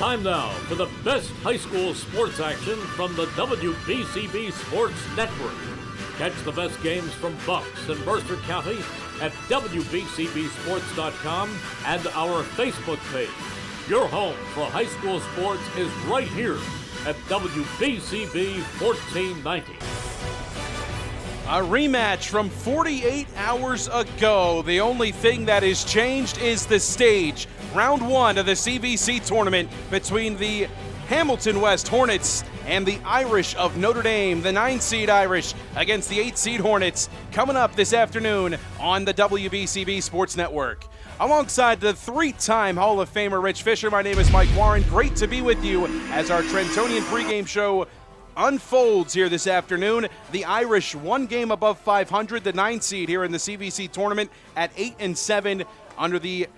Time now for the best high school sports action from the WBCB Sports Network. Catch the best games from Bucks and Mercer County at WBCBSports.com and our Facebook page. Your home for high school sports is right here at WBCB 1490. A rematch from 48 hours ago. The only thing that has changed is the stage. Round one of the CVC tournament between the Hamilton West Hornets and the Irish of Notre Dame, the 9-seed Irish against the 8-seed Hornets, coming up this afternoon on the WBCB Sports Network. Alongside the three-time Hall of Famer Rich Fisher, my name is Mike Warren. Great to be with you as our Trentonian pregame show unfolds here this afternoon. The Irish one game above 500, the 9-seed here in the CVC tournament at 8-7 under the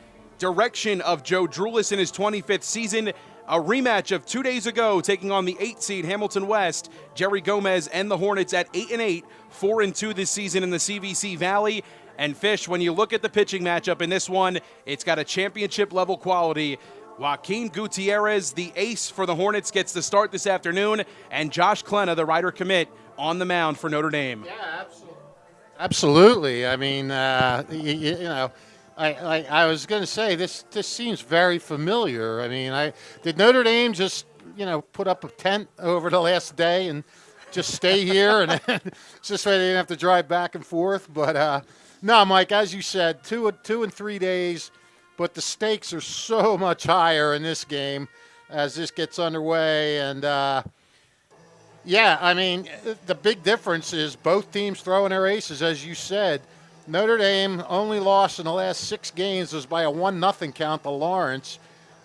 direction of Joe Drulis in his 25th season. A rematch of 2 days ago, taking on the 8-seed Hamilton West, Jerry Gomez and the Hornets at 8-8, 4-2 this season in the CVC Valley. And Fish, when you look at the pitching matchup in this one, it's got a championship-level quality. Joaquin Gutierrez, the ace for the Hornets, gets the start this afternoon, and Josh Klena, the rider commit, on the mound for Notre Dame. Yeah, absolutely. I mean, you know, I was going to say this seems very familiar. I mean, did Notre Dame just, you know, put up a tent over the last day and just stay here, and just so they didn't have to drive back and forth? But no, Mike, as you said, 2 and 3 days, but the stakes are so much higher in this game as this gets underway. And, yeah, I mean, the big difference is both teams throwing their aces, as you said. Notre Dame only lost in the last 6 games was by a 1-0 count to Lawrence,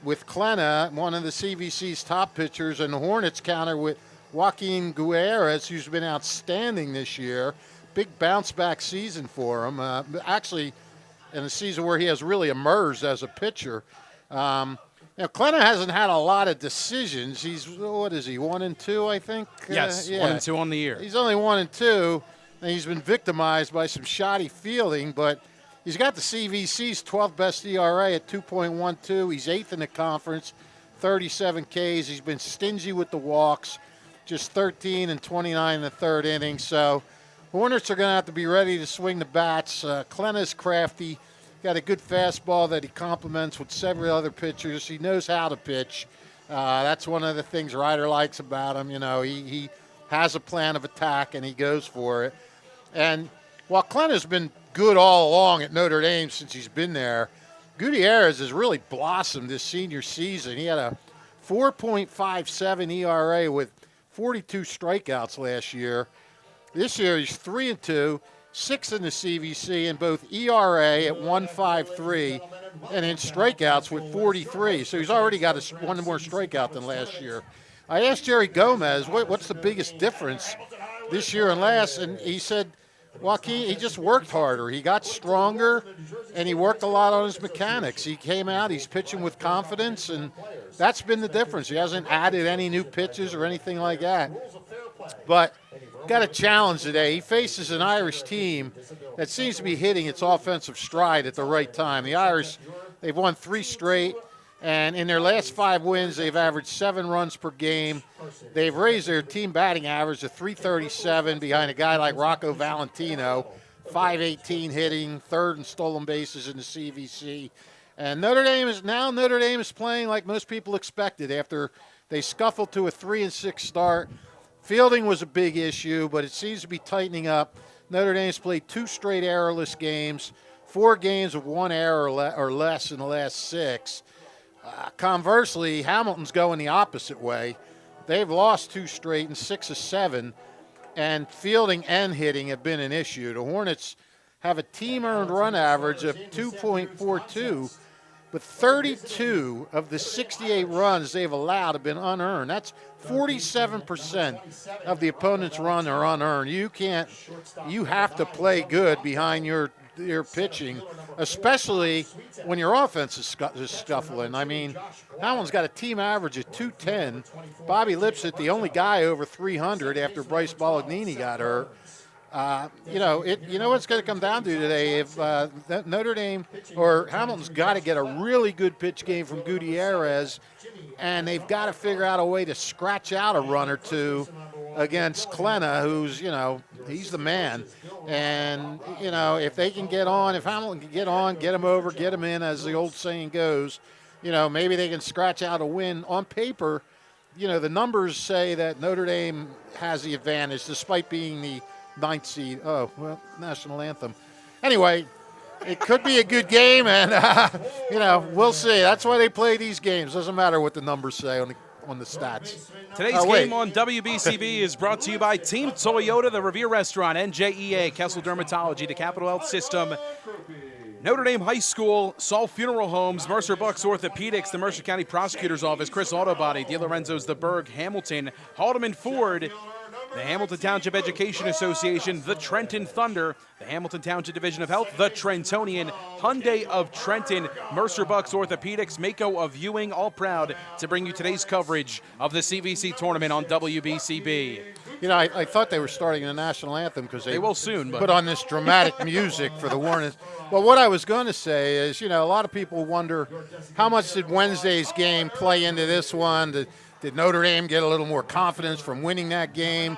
with Klena, one of the CVC's top pitchers, and the Hornets counter with Joaquin Gutierrez, who's been outstanding this year. Big bounce-back season for him. Actually, in a season where he has really emerged as a pitcher. Now, Klena hasn't had a lot of decisions. He's, what is he, 1-2, I think? Yes, 1-2 on the year. He's only 1-2, and he's been victimized by some shoddy fielding, but he's got the CVC's 12th best ERA at 2.12. He's 8th in the conference, 37 Ks. He's been stingy with the walks, just 13 and 29 in the third inning. So Hornets are going to have to be ready to swing the bats. Klena's crafty, got a good fastball that he complements with several other pitchers. He knows how to pitch. That's one of the things Ryder likes about him. You know, he has a plan of attack and he goes for it. And while Klena's been good all along at Notre Dame since he's been there, Gutierrez has really blossomed this senior season. He had a 4.57 ERA with 42 strikeouts last year. This year he's 3-2, 6th in the CVC in both ERA at 1.53 and in strikeouts with 43. So he's already got one more strikeout than last year. I asked Jerry Gomez, what's the biggest difference this year and last? And he said, Joaquin, he just worked harder. He got stronger, and he worked a lot on his mechanics. He came out, he's pitching with confidence, and that's been the difference. He hasn't added any new pitches or anything like that. But got a challenge today. He faces an Irish team that seems to be hitting its offensive stride at the right time. The Irish, they've won 3 straight, and in their last 5 wins, they've averaged 7 runs per game. They've raised their team batting average to .337 behind a guy like Rocco Valentino, .518 hitting, 3rd in stolen bases in the CVC. And Notre Dame is playing like most people expected after they scuffled to a 3-6 start. Fielding was a big issue, but it seems to be tightening up. Notre Dame's played 2 straight errorless games, 4 games with 1 error or less in the last 6. Conversely, Hamilton's going the opposite way. They've lost 2 straight and 6 of 7, and fielding and hitting have been an issue. The Hornets have a team-earned run average of 2.42, but 32 of the 68 runs they've allowed have been unearned. That's 47% of the opponent's run are unearned. You have to play good behind your pitching, especially when your offense is scuffling. I mean, that one's got a team average of 210. Bobby Lipsett, the only guy over 300 after Bryce Bolognini got hurt. You know what it's going to come down to today. If Notre Dame or Hamilton's got to get a really good pitch game from Gutierrez, and they've got to figure out a way to scratch out a run or two against Klena, who's, he's the man. And, if they can get on, if Hamilton can get on, get him over, get him in, as the old saying goes, maybe they can scratch out a win. On paper, the numbers say that Notre Dame has the advantage despite being the 9th seed. Oh, well, national anthem. Anyway, it could be a good game, and, we'll see. That's why they play these games. Doesn't matter what the numbers say on the stats. Today's game on WBCB is brought to you by Team Toyota, the Revere Restaurant, NJEA, Kessel Dermatology, the Capital Health System, Notre Dame High School, Saul Funeral Homes, Mercer Bucks Orthopedics, the Mercer County Prosecutor's Office, Chris Auto Body, DeLorenzo's The Berg, Hamilton, Haldeman Ford, the Hamilton Township Education Association, the Trenton Thunder, the Hamilton Township Division of Health, the Trentonian, Hyundai of Trenton, Mercer Bucks Orthopedics, Mako of Ewing, all proud to bring you today's coverage of the CVC tournament on WBCB. I thought they were starting the national anthem because they will soon, but put on this dramatic music for the Hornets. But what I was going to say is, a lot of people wonder how much did Wednesday's game play into this one? Did Notre Dame get a little more confidence from winning that game?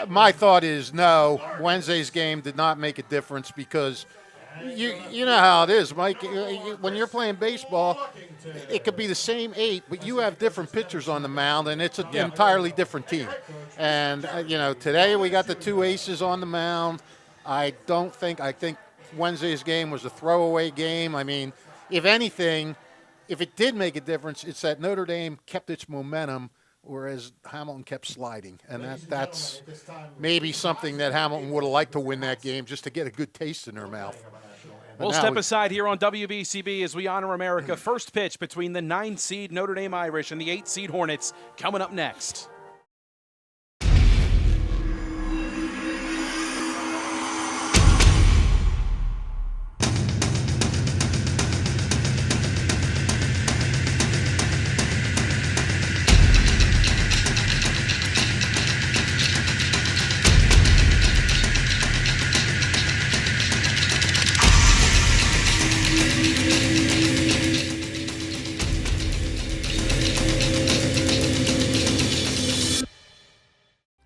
My thought is no. Wednesday's game did not make a difference because you know how it is, Mike. When you're playing baseball, it could be the same 8, but you have different pitchers on the mound, and it's an entirely different team. And, today we got the 2 aces on the mound. I think Wednesday's game was a throwaway game. I mean, if anything, if it did make a difference, it's that Notre Dame kept its momentum, whereas Hamilton kept sliding. And that's maybe something that Hamilton would have liked to win that game just to get a good taste in their mouth. We'll step aside here on WBCB as we honor America. First pitch between the 9-seed Notre Dame Irish and the 8-seed Hornets coming up next.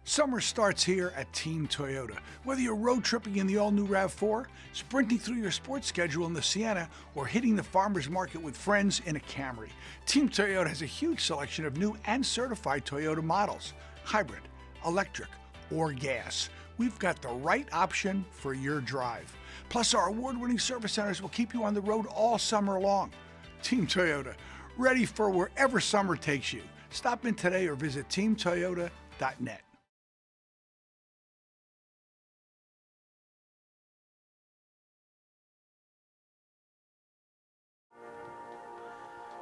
Summer starts here at Team Toyota. Whether you're road tripping in the all-new RAV4, sprinting through your sports schedule in the Sienna, or hitting the farmer's market with friends in a Camry, Team Toyota has a huge selection of new and certified Toyota models, hybrid, electric, or gas. We've got the right option for your drive. Plus, our award-winning service centers will keep you on the road all summer long. Team Toyota, ready for wherever summer takes you. Stop in today or visit teamtoyota.net.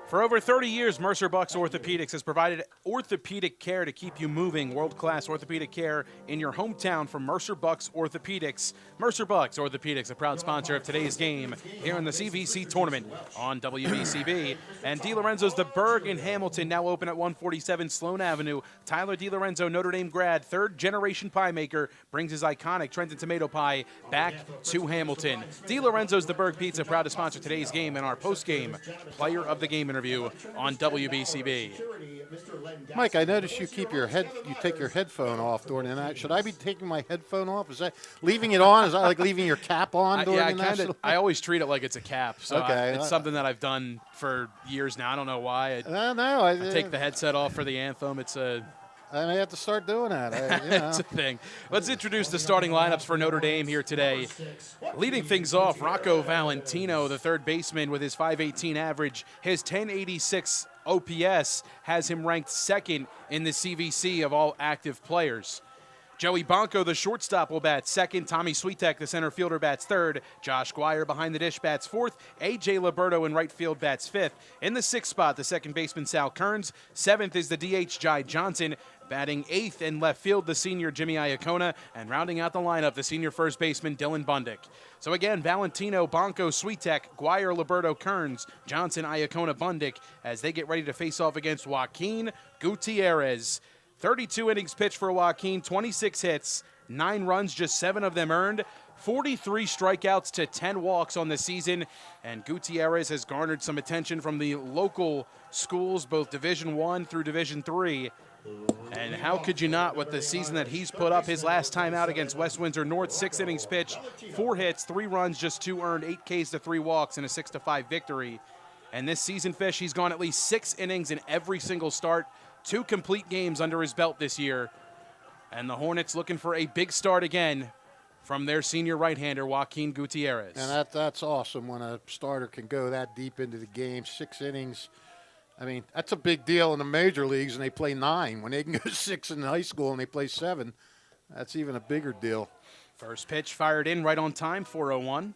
For over 30 years, Mercer Bucks Orthopedics has provided orthopedic care to keep you moving. World-class orthopedic care in your hometown from Mercer Bucks Orthopedics. Mercer Bucks Orthopedics, a proud sponsor of today's game here in the CVC tournament on WBCB. And DeLorenzo's The Berg in Hamilton, now open at 147 Sloan Avenue. Tyler DeLorenzo, Notre Dame grad, third-generation pie maker, brings his iconic Trenton tomato pie back to Hamilton. DeLorenzo's The Berg Pizza, proud to sponsor today's game and our post-game player of the game interview on WBCB. Mike, I noticed you take your headphone off during the night. Should I be taking my headphone off? Is that leaving it on? Is that like leaving your cap on during the national? I always treat it like it's a cap. So okay. It's something that I've done for years now. I don't know why. I take the headset off for the anthem. I may have to start doing that. It's a thing. Let's introduce the starting lineups for Notre Dame here today. Leading things off, Rocco Valentino, the third baseman with his .518 average. His 1086 OPS has him ranked second in the CVC of all active players. Joey Bonco, the shortstop, will bat second. Tommy Switek, the center fielder, bats third. Josh Guire behind the dish bats fourth. A.J. Liberto in right field bats fifth. In the sixth spot, the second baseman, Sal Kearns. Seventh is the DH, Jai Johnson. Batting eighth in left field, the senior Jimmy Iacona. And rounding out the lineup, the senior first baseman, Dylan Bundick. So again, Valentino, Bonco, Switek, Guire, Liberto, Kearns, Johnson, Iacona, Bundick, as they get ready to face off against Joaquin Gutierrez. 32 innings pitched for Joaquin, 26 hits, 9 runs, just 7 of them earned. 43 strikeouts to 10 walks on the season. And Gutierrez has garnered some attention from the local schools, both Division I through Division III. And how could you not with the season that he's put up? His last time out against West Windsor North, 6 innings pitched, 4 hits, 3 runs, just 2 earned, 8 Ks to 3 walks, and a 6-5 victory. And this season, Fish, he's gone at least 6 innings in every single start, 2 complete games under his belt this year. And the Hornets looking for a big start again from their senior right-hander, Joaquin Gutierrez. And that's awesome when a starter can go that deep into the game, 6 innings. I mean, that's a big deal in the major leagues, and they play 9. When they can go 6 in high school and they play 7, that's even a bigger deal. First pitch fired in right on time, 4-0-1.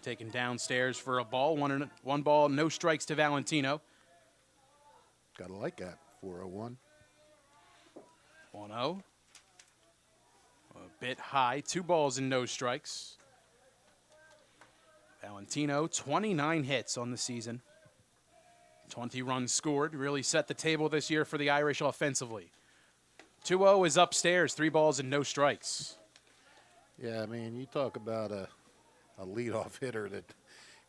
Taken downstairs for a ball, one ball, no strikes to Valentino. Gotta like that, 4-0-1. 1-0. A bit high, 2 balls and no strikes. Valentino, 29 hits on the season. 20 runs scored, really set the table this year for the Irish offensively. 2-0 is upstairs, 3 balls and no strikes. Yeah, I mean, you talk about a leadoff hitter that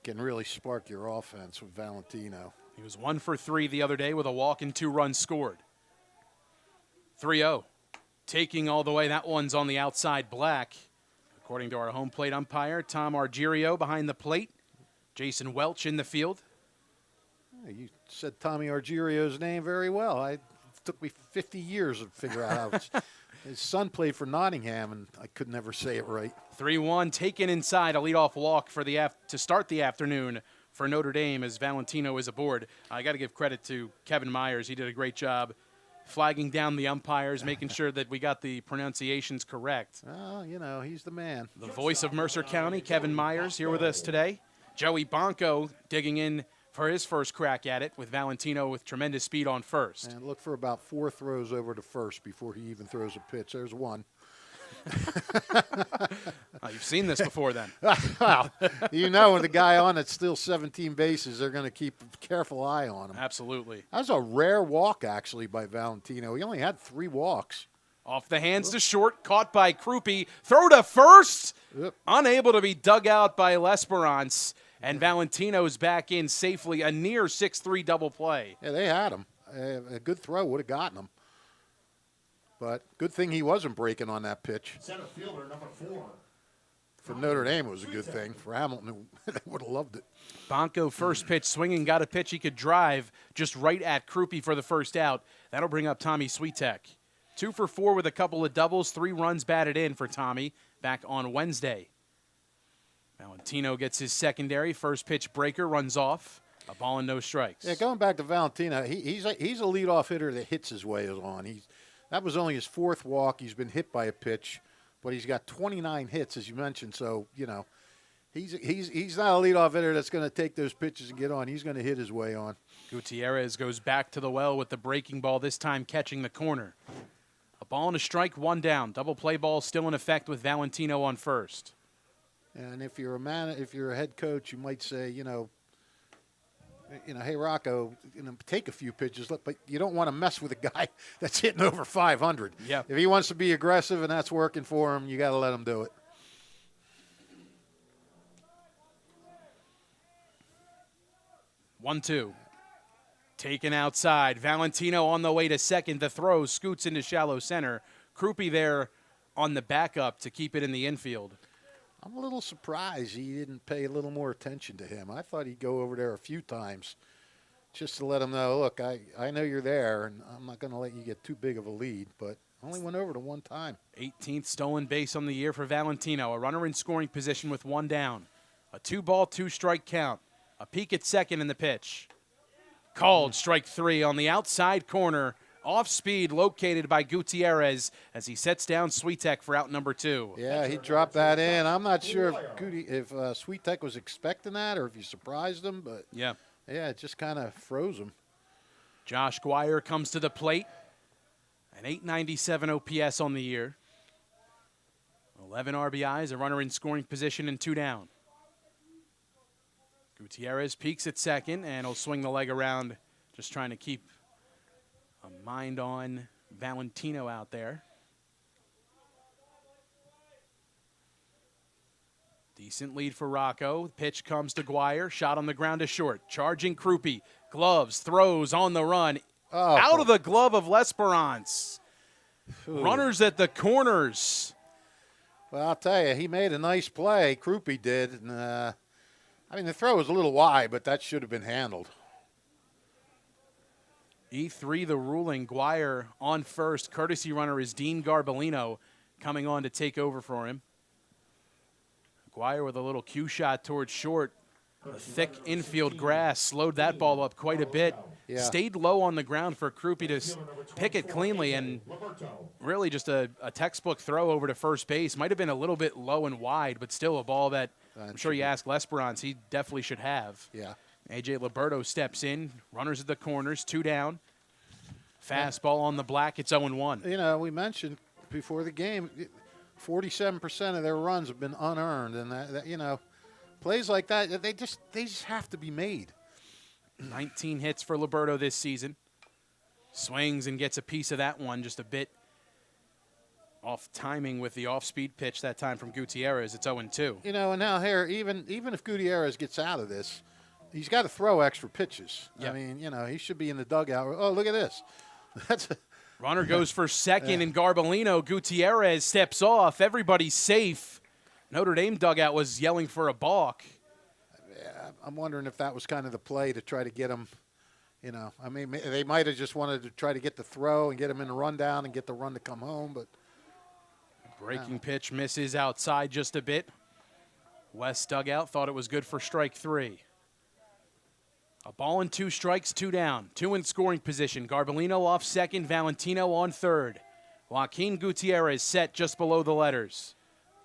can really spark your offense with Valentino. He was 1 for 3 the other day with a walk and 2 runs scored. 3-0. Taking all the way, that one's on the outside black. According to our home plate umpire, Tom Argerio behind the plate. Jason Welch in the field. You said Tommy Argerio's name very well. It took me 50 years to figure out how his son played for Nottingham, and I could never say it right. 3-1 taken inside, a leadoff walk for to start the afternoon for Notre Dame as Valentino is aboard. I got to give credit to Kevin Myers. He did a great job flagging down the umpires, making sure that we got the pronunciations correct. Well, you know, he's the man. The voice of Mercer County, Kevin Myers, here with us today. Joey Bonco digging in for his first crack at it with Valentino with tremendous speed on first. And look for about 4 throws over to first before he even throws a pitch. There's one. Oh, you've seen this before then. Well, you know, with the guy on that's still 17 bases, they're going to keep a careful eye on him. Absolutely. That was a rare walk, actually, by Valentino. He only had 3 walks. Off the hands to short, caught by Krupe. Throw to first. Yep. Unable to be dug out by L'Esperance. And Valentino's back in safely, a near 6-3 double play. Yeah, they had him. A good throw would have gotten him. But good thing he wasn't breaking on that pitch. Center fielder, number 4. For Notre Dame, it was a good thing. For Hamilton, they would have loved it. Bonco first pitch swinging, got a pitch he could drive just right at Krupe for the first out. That'll bring up Tommy Switek. 2 for 4 with a couple of doubles, 3 runs batted in for Tommy back on Wednesday. Valentino gets his secondary. First pitch breaker, runs off. A ball and no strikes. Yeah, going back to Valentino, he's a leadoff hitter that hits his way on. That was only his 4th walk. He's been hit by a pitch, but he's got 29 hits, as you mentioned. So, you know, he's not a leadoff hitter that's going to take those pitches and get on. He's going to hit his way on. Gutierrez goes back to the well with the breaking ball, this time catching the corner. A ball and a strike, 1 down. Double play ball still in effect with Valentino on first. And if you're a head coach, you might say, you know, hey, Rocco, take a few pitches, but you don't want to mess with a guy that's hitting over 500. Yeah. If he wants to be aggressive and that's working for him, you got to let him do it. 1-2. Taken outside. Valentino on the way to second. The throw scoots into shallow center. Krupe there on the backup to keep it in the infield. I'm a little surprised he didn't pay a little more attention to him. I thought he'd go over there a few times just to let him know, look, I know you're there, and I'm not going to let you get too big of a lead, but only went over to 1 time. 18th stolen base on the year for Valentino. A runner in scoring position with 1 down. A 2-ball, 2-strike count. A peek at second in the pitch. Called strike 3 on the outside corner. Off speed, located by Gutierrez as he sets down Switek for out number 2. Yeah, he dropped that in. I'm not sure if Switek was expecting that or if he surprised him, but yeah, it just kind of froze him. Josh Guire comes to the plate. An .897 OPS on the year. 11 RBIs, a runner in scoring position, and 2 down. Gutierrez peeks at second, and he'll swing the leg around, just trying to keep a mind on Valentino out there. Decent lead for Rocco. Pitch comes to Guire. Shot on the ground is short. Charging Krupe. Gloves, throws on the run. Oh. Out of the glove of L'Esperance. Runners at the corners. Well, I'll tell you, he made a nice play. Krupe did. And, the throw was a little wide, but that should have been handled. E3 the ruling. Guire on first. Courtesy runner is Dean Garbolino coming on to take over for him. Guire with a little cue shot towards short. The thick infield grass slowed that ball up quite a bit. Yeah. Stayed low on the ground for Krupe to pick it cleanly, and really just a textbook throw over to first base. Might have been a little bit low and wide, but still a ball that I'm sure you ask L'Esperance, he definitely should have. Yeah. A.J. Liberto steps in. Runners at the corners, 2 down. Fastball on the black, it's 0-1. You know, we mentioned before the game, 47% of their runs have been unearned, and that you know, plays like that, they just have to be made. 19 hits for Liberto this season. Swings and gets a piece of that one, just a bit off timing with the off-speed pitch that time from Gutierrez. It's 0-2. You know, and now here, even if Gutierrez gets out of this, he's got to throw extra pitches. Yep. I mean, you know, he should be in the dugout. Oh, look at this. That's a, Runner goes for second, and Garbolino. Gutierrez steps off. Everybody's safe. Notre Dame dugout was yelling for a balk. I'm wondering if that was kind of the play to try to get him, you know. I mean, they might have just wanted to try to get the throw and get him in the rundown and get the run to come home, but. Breaking pitch misses outside just a bit. West dugout thought it was good for strike 3. A ball and 2 strikes, 2 down. 2 in scoring position. Garbolino off second, Valentino on third. Joaquin Gutierrez set just below the letters.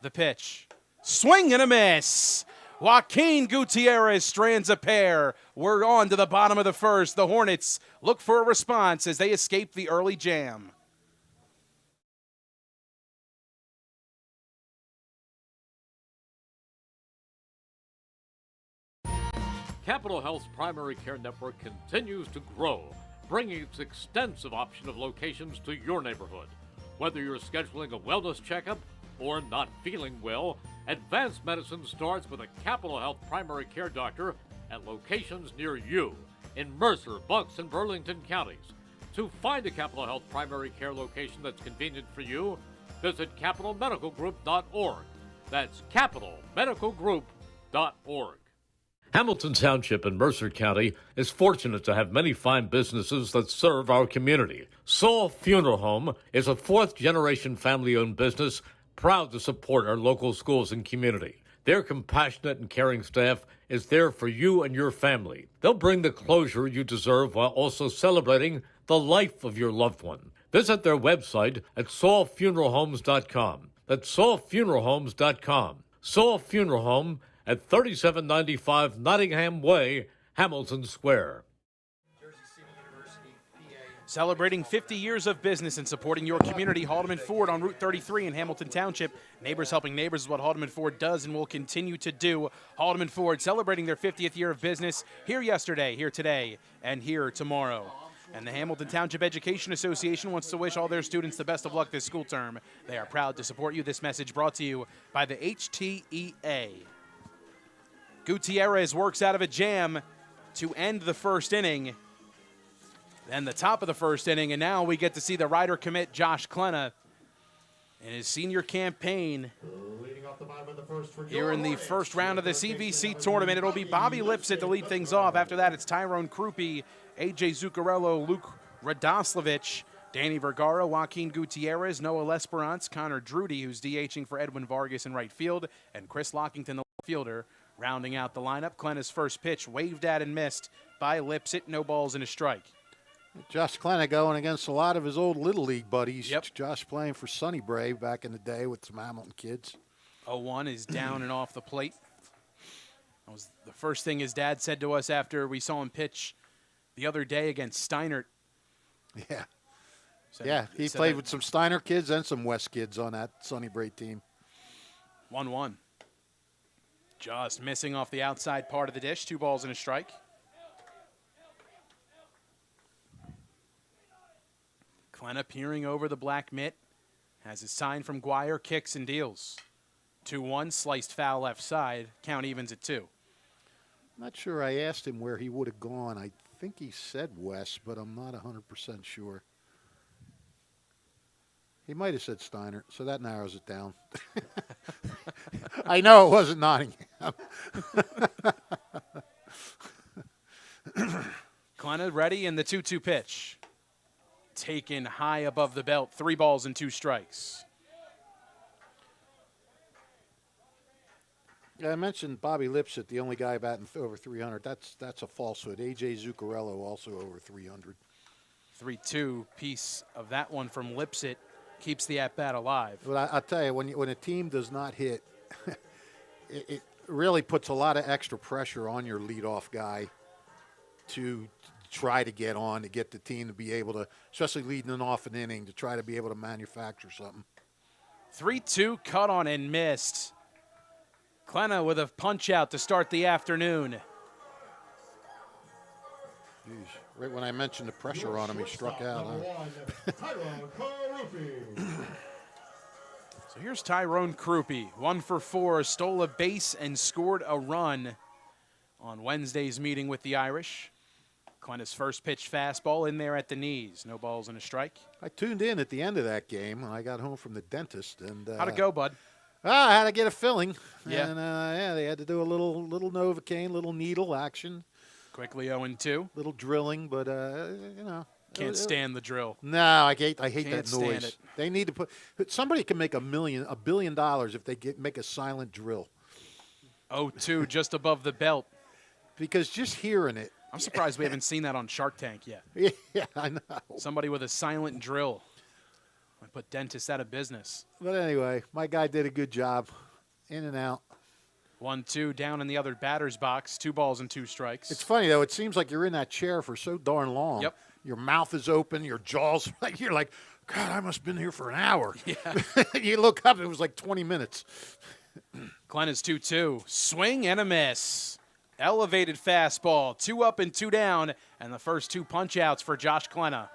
The pitch. Swing and a miss. Joaquin Gutierrez strands a pair. We're on to the bottom of the first. The Hornets look for a response as they escape the early jam. Capital Health's primary care network continues to grow, bringing its extensive option of locations to your neighborhood. Whether you're scheduling a wellness checkup or not feeling well, advanced medicine starts with a Capital Health primary care doctor at locations near you in Mercer, Bucks, and Burlington counties. To find a Capital Health primary care location that's convenient for you, visit capitalmedicalgroup.org. That's capitalmedicalgroup.org. Hamilton Township in Mercer County is fortunate to have many fine businesses that serve our community. Saul Funeral Home is a 4th-generation family-owned business proud to support our local schools and community. Their compassionate and caring staff is there for you and your family. They'll bring the closure you deserve while also celebrating the life of your loved one. Visit their website at saulfuneralhomes.com. That's saulfuneralhomes.com. Saul Funeral Home at 3795 Nottingham Way, Hamilton Square. Celebrating 50 years of business and supporting your community, Haldeman Ford on Route 33 in Hamilton Township. Neighbors helping neighbors is what Haldeman Ford does and will continue to do. Haldeman Ford celebrating their 50th year of business, here yesterday, here today, and here tomorrow. And the Hamilton Township Education Association wants to wish all their students the best of luck this school term. They are proud to support you. This message brought to you by the HTEA. Gutierrez works out of a jam to end the first inning. Then the top of the first inning, and now we get to see the rider commit Josh Klena in his senior campaign. Here in the first round of the CVC tournament, it'll be Bobby Lipset to lead things off. After that, it's Tyrone Krupe, A.J. Zuccarello, Luke Radoslavich, Danny Vergara, Joaquin Gutierrez, Noah L'Esperance, Connor Drudy, who's DHing for Edwin Vargas in right field, and Chris Lockington, the left fielder. Rounding out the lineup, Klena's first pitch waved at and missed by Lipset. No balls and a strike. Josh Klena going against a lot of his old Little League buddies. Yep. Josh playing for Sunny Brave back in the day with some Hamilton kids. 0-1 is down and off the plate. That was the first thing his dad said to us after we saw him pitch the other day against Steinert. Yeah. He played with some Steiner kids and some West kids on that Sunny Brave team. 1-1. Just missing off the outside part of the dish. 2 balls and a strike. Klena peering over the black mitt. Has his sign from Guire, kicks and deals. 2-1, sliced foul left side. Count evens at 2. Not sure I asked him where he would have gone. I think he said west, but I'm not 100% sure. He might have said Steiner, so that narrows it down. I know it wasn't Nottingham. Klenna ready in the 2-2 pitch. Taken high above the belt. 3 balls and 2 strikes. Yeah, I mentioned Bobby Lipsett, the only guy batting over 300. That's a falsehood. A.J. Zuccarello also over 300. 3-2 piece of that one from Lipsett keeps the at-bat alive. But I'll tell you, when a team does not hit, it really puts a lot of extra pressure on your leadoff guy to try to get on, to get the team to be able to, especially leading off an inning, to try to be able to manufacture something. 3-2 cut on and missed. Klenna with a punch out to start the afternoon. Jeez. Right when I mentioned the pressure on him, he struck out. So here's Tyrone Krupe, 1 for 4, stole a base and scored a run on Wednesday's meeting with the Irish. Klenna's first pitch fastball in there at the knees. No balls and a strike. I tuned in at the end of that game when I got home from the dentist. And how'd it go, bud? I had to get a filling. Yeah. And they had to do a little Novocaine, little needle action. Quickly 0-2. Little drilling, but Can't stand the drill. No, I hate Can't that stand noise. it. They need to put. Somebody can make $1 billion if they make a silent drill. 0-2 just above the belt. Because just hearing it. I'm surprised we haven't seen that on Shark Tank yet. Yeah, I know. Somebody with a silent drill. I put dentists out of business. But anyway, my guy did a good job. In and out. 1-2 down in the other batter's box. 2 balls and 2 strikes. It's funny, though. It seems like you're in that chair for so darn long. Yep. Your mouth is open. Your jaw's like, you're like, God, I must have been here for an hour. Yeah. You look up, it was like 20 minutes. Klenna's 2-2. Swing and a miss. Elevated fastball. 2 up and 2 down. And the first 2 punch outs for Josh Klenna.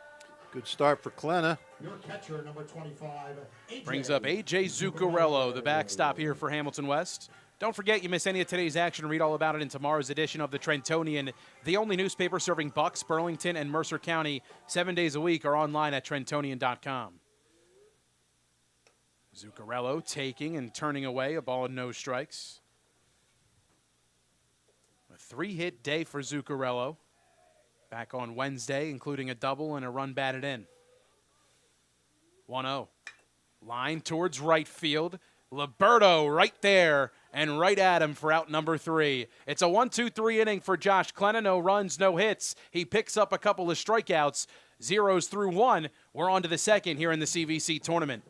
Good start for Klenna. Your catcher, number 25, AJ. Brings up A.J. Zuccarello, the backstop here for Hamilton West. Don't forget, you miss any of today's action, read all about it in tomorrow's edition of the Trentonian, the only newspaper serving Bucks, Burlington, and Mercer County 7 days a week, or online at Trentonian.com. Zuccarello taking and turning away a ball and no strikes. A 3-hit day for Zuccarello. Back on Wednesday, including a double and a run batted in. 1-0. Line towards right field. Liberto right there and right at him for out number 3. It's a 1-2-3 inning for Josh Klenna. No runs, no hits. He picks up a couple of strikeouts. 0s through 1. We're on to the second here in the CVC tournament.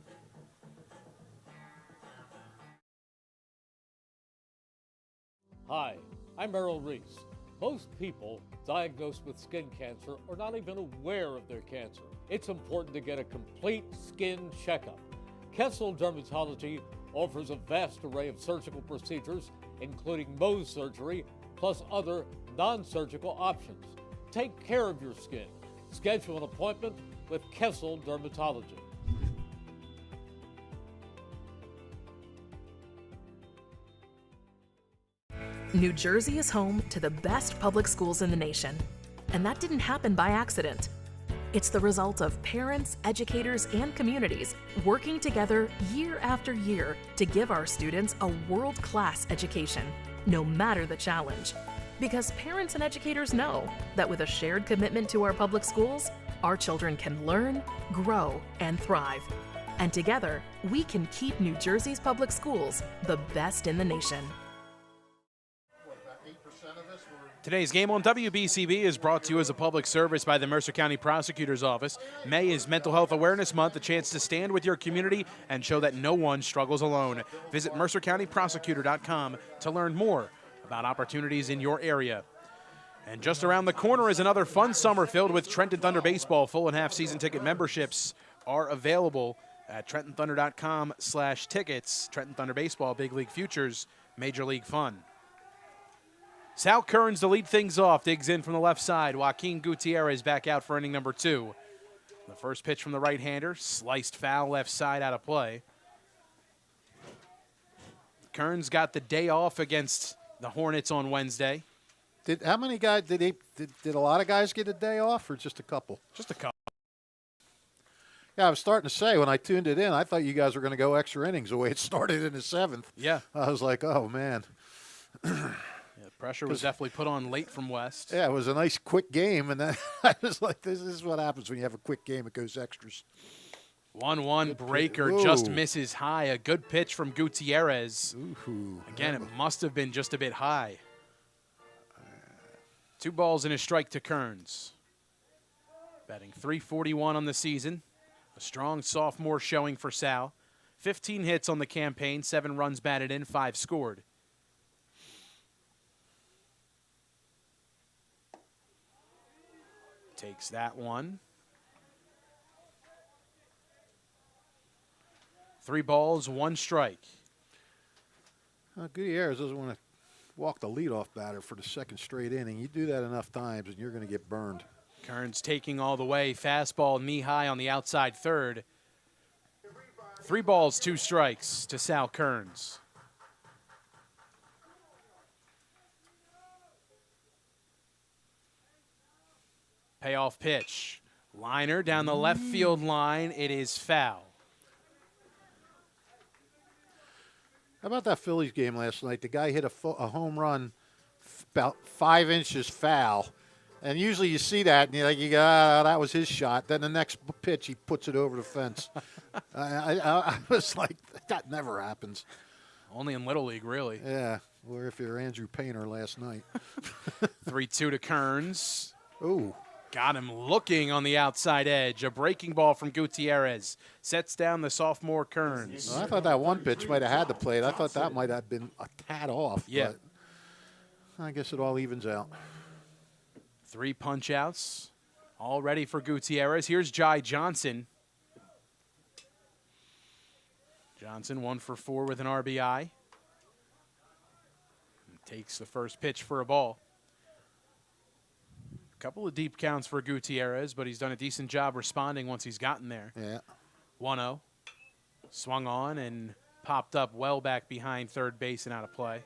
Hi, I'm Errol Reese. Most people diagnosed with skin cancer are not even aware of their cancer. It's important to get a complete skin checkup. Kessel Dermatology offers a vast array of surgical procedures, including Mohs surgery, plus other non-surgical options. Take care of your skin. Schedule an appointment with Kessel Dermatology. New Jersey is home to the best public schools in the nation. And that didn't happen by accident. It's the result of parents, educators, and communities working together year after year to give our students a world-class education, no matter the challenge. Because parents and educators know that with a shared commitment to our public schools, our children can learn, grow, and thrive. And together, we can keep New Jersey's public schools the best in the nation. Today's game on WBCB is brought to you as a public service by the Mercer County Prosecutor's Office. May is Mental Health Awareness Month, a chance to stand with your community and show that no one struggles alone. Visit mercercountyprosecutor.com to learn more about opportunities in your area. And just around the corner is another fun summer filled with Trenton Thunder baseball. Full and half season ticket memberships are available at trentonthunder.com/tickets. Trenton Thunder baseball, big league futures, major league fun. Sal Kearns to lead things off. Digs in from the left side. Joaquin Gutierrez back out for inning number 2. The first pitch from the right-hander. Sliced foul left side out of play. Kearns got the day off against the Hornets on Wednesday. How many guys did a lot of guys get a day off, or just a couple? Just a couple. Yeah, I was starting to say when I tuned it in, I thought you guys were going to go extra innings the way it started in the 7th. Yeah. I was like, oh, man. Yeah, the pressure was definitely put on late from West. Yeah, it was a nice quick game, and then I was like, this is what happens when you have a quick game. It goes extras. 1-1 breaker just misses high. A good pitch from Gutierrez. Ooh. Again, it must have been just a bit high. 2 balls and a strike to Kearns. Batting .341 on the season. A strong sophomore showing for Sal. 15 hits on the campaign, 7 runs batted in, 5 scored. Takes that one. 3 balls, 1 strike. Gutierrez doesn't want to walk the leadoff batter for the 2nd straight inning. You do that enough times, and you're going to get burned. Kearns taking all the way. Fastball knee high on the outside third. 3 balls, 2 strikes to Sal Kearns. Payoff pitch. Liner down the left field line. It is foul. How about that Phillies game last night? The guy hit a home run about 5 inches foul. And usually you see that, and you're like, that was his shot. Then the next pitch, he puts it over the fence. I was like, that never happens. Only in Little League, really. Yeah, or if you're Andrew Painter last night. 3-2 to Kearns. Ooh. Got him looking on the outside edge. A breaking ball from Gutierrez. Sets down the sophomore Kearns. Well, I thought that one pitch might have had the plate. I thought that might have been a tad off. Yeah. But I guess it all evens out. 3 punch-outs, all ready for Gutierrez. Here's Jai Johnson. Johnson 1 for 4 with an RBI. Takes the first pitch for a ball. A couple of deep counts for Gutierrez, but he's done a decent job responding once he's gotten there. Yeah. 1-0. Swung on and popped up well back behind third base and out of play.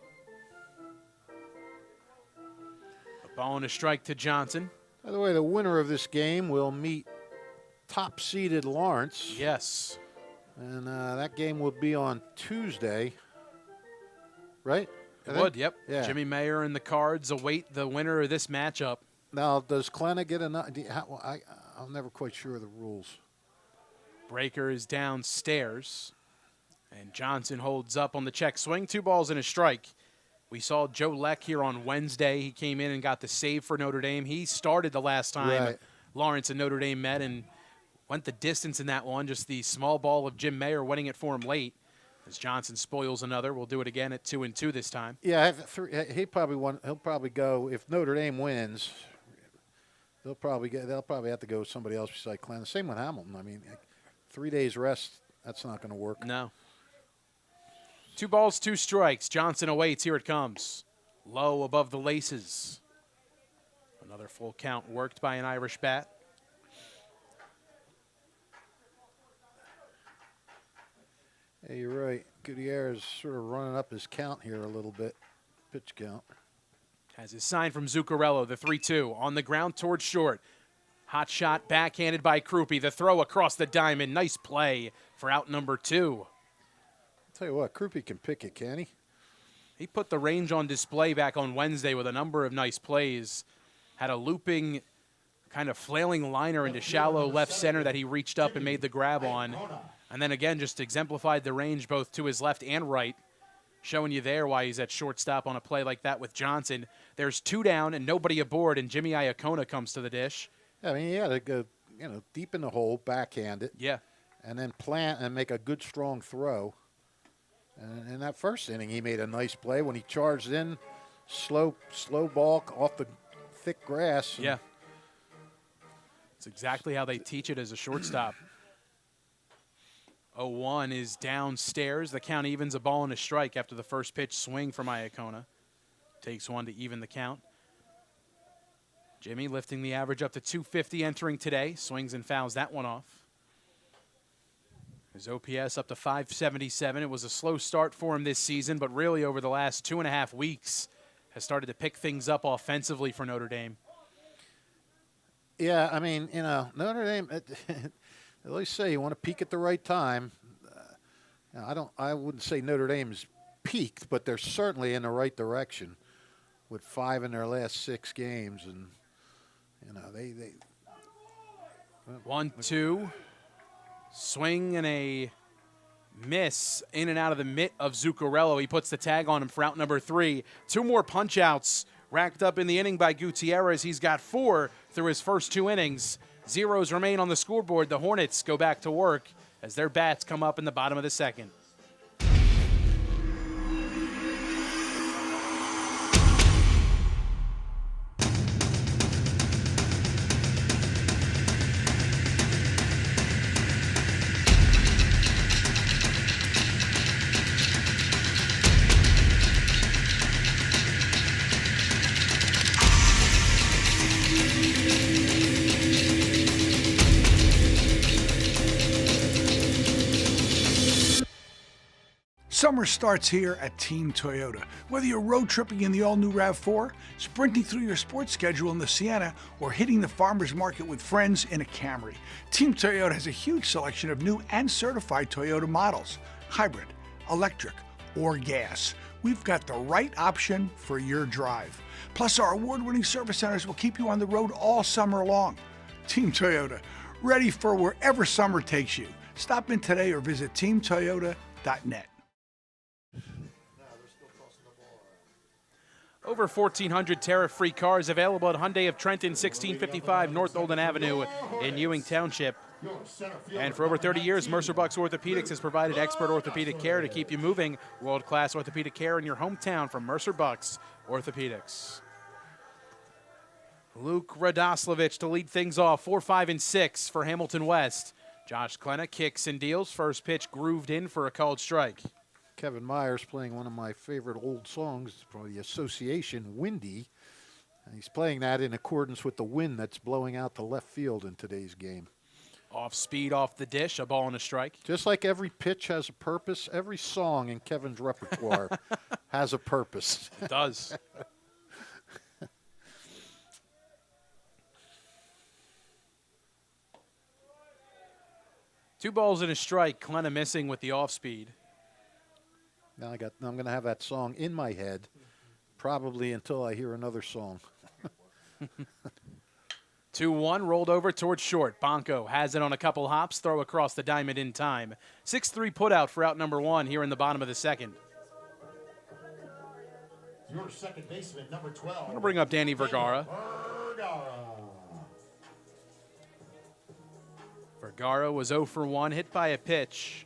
Ball and a strike to Johnson. By the way, the winner of this game will meet top-seeded Lawrence. Yes. And that game will be on Tuesday, right? It would, yep. Yeah. Jimmy Mayer and the Cards await the winner of this matchup. Now, does Klena get enough? I'm never quite sure of the rules. Breaker is downstairs. And Johnson holds up on the check swing. 2 balls and a strike. We saw Joe Leck here on Wednesday. He came in and got the save for Notre Dame. He started the last time Lawrence and Notre Dame met and went the distance in that one. Just the small ball of Jim Mayer winning it for him late. As Johnson spoils another, we'll do it again at 2-2 this time. Yeah, he'll probably go if Notre Dame wins. They'll probably have to go with somebody else besides Klena. Same with Hamilton. I mean, 3 days rest. That's not going to work. No. 2 balls, 2 strikes. Johnson awaits. Here it comes. Low above the laces. Another full count worked by an Irish bat. Hey, you're right. Gutierrez sort of running up his count here a little bit. Pitch count. Has his sign from Zuccarello, the 3-2. On the ground towards short. Hot shot backhanded by Krupe. The throw across the diamond. Nice play for out number 2. Tell you what, Krupe can pick it, can he? He put the range on display back on Wednesday with a number of nice plays. Had a looping, kind of flailing liner into shallow left center that he reached up and made the grab on. And then again, just exemplified the range both to his left and right, showing you there why he's at shortstop on a play like that with Johnson. There's 2 down and nobody aboard, and Jimmy Iacona comes to the dish. Yeah, I mean, he had to go, deep in the hole, backhand it. Yeah. And then plant and make a good, strong throw. And in that first inning, he made a nice play when he charged in, slow ball off the thick grass. Yeah. It's exactly how they teach it as a shortstop. 0-1 is downstairs. The count evens, a ball and a strike after the first pitch swing from Iacona. Takes one to even the count. Jimmy lifting the average up to 250 entering today. Swings and fouls that one off. His OPS up to 577. It was a slow start for him this season, but really over the last 2.5 weeks has started to pick things up offensively for Notre Dame. Yeah, I mean, Notre Dame, they always say you want to peak at the right time. I wouldn't say Notre Dame's peaked, but they're certainly in the right direction with 5 in their last 6 games. And, they 1-2. Swing and a miss in and out of the mitt of Zuccarello. He puts the tag on him for out number 3. 2 more punch-outs racked up in the inning by Gutierrez. He's got 4 through his first 2 innings. Zeros remain on the scoreboard. The Hornets go back to work as their bats come up in the bottom of the second. Summer starts here at Team Toyota. Whether you're road tripping in the all-new RAV4, sprinting through your sports schedule in the Sienna, or hitting the farmer's market with friends in a Camry, Team Toyota has a huge selection of new and certified Toyota models, hybrid, electric, or gas. We've got the right option for your drive. Plus, our award-winning service centers will keep you on the road all summer long. Team Toyota, ready for wherever summer takes you. Stop in today or visit teamtoyota.net. Over 1,400 tariff-free cars available at Hyundai of Trenton, 1655 North Olden Avenue in Ewing Township. And for over 30 years, Mercer Bucks Orthopedics has provided expert orthopedic care to keep you moving. World-class orthopedic care in your hometown from Mercer Bucks Orthopedics. Luke Radoslavich to lead things off, 4, 5, and 6 for Hamilton West. Josh Klena kicks and deals. First pitch grooved in for a called strike. Kevin Myers playing one of my favorite old songs from the Association, Windy. And he's playing that in accordance with the wind that's blowing out to left field in today's game. Off speed, off the dish, a ball and a strike. Just like every pitch has a purpose, every song in Kevin's repertoire has a purpose. It does. Two balls and a strike. Klena missing with the off speed. Now I'm going to have that song in my head probably until I hear another song. 2-1, rolled over towards short. Bonko has it on a couple hops, throw across the diamond in time. 6-3 putout for out number 1 here in the bottom of the second. Your second baseman, number 12. I'm going to bring up Danny Vergara. Vergara was 0 for 1, hit by a pitch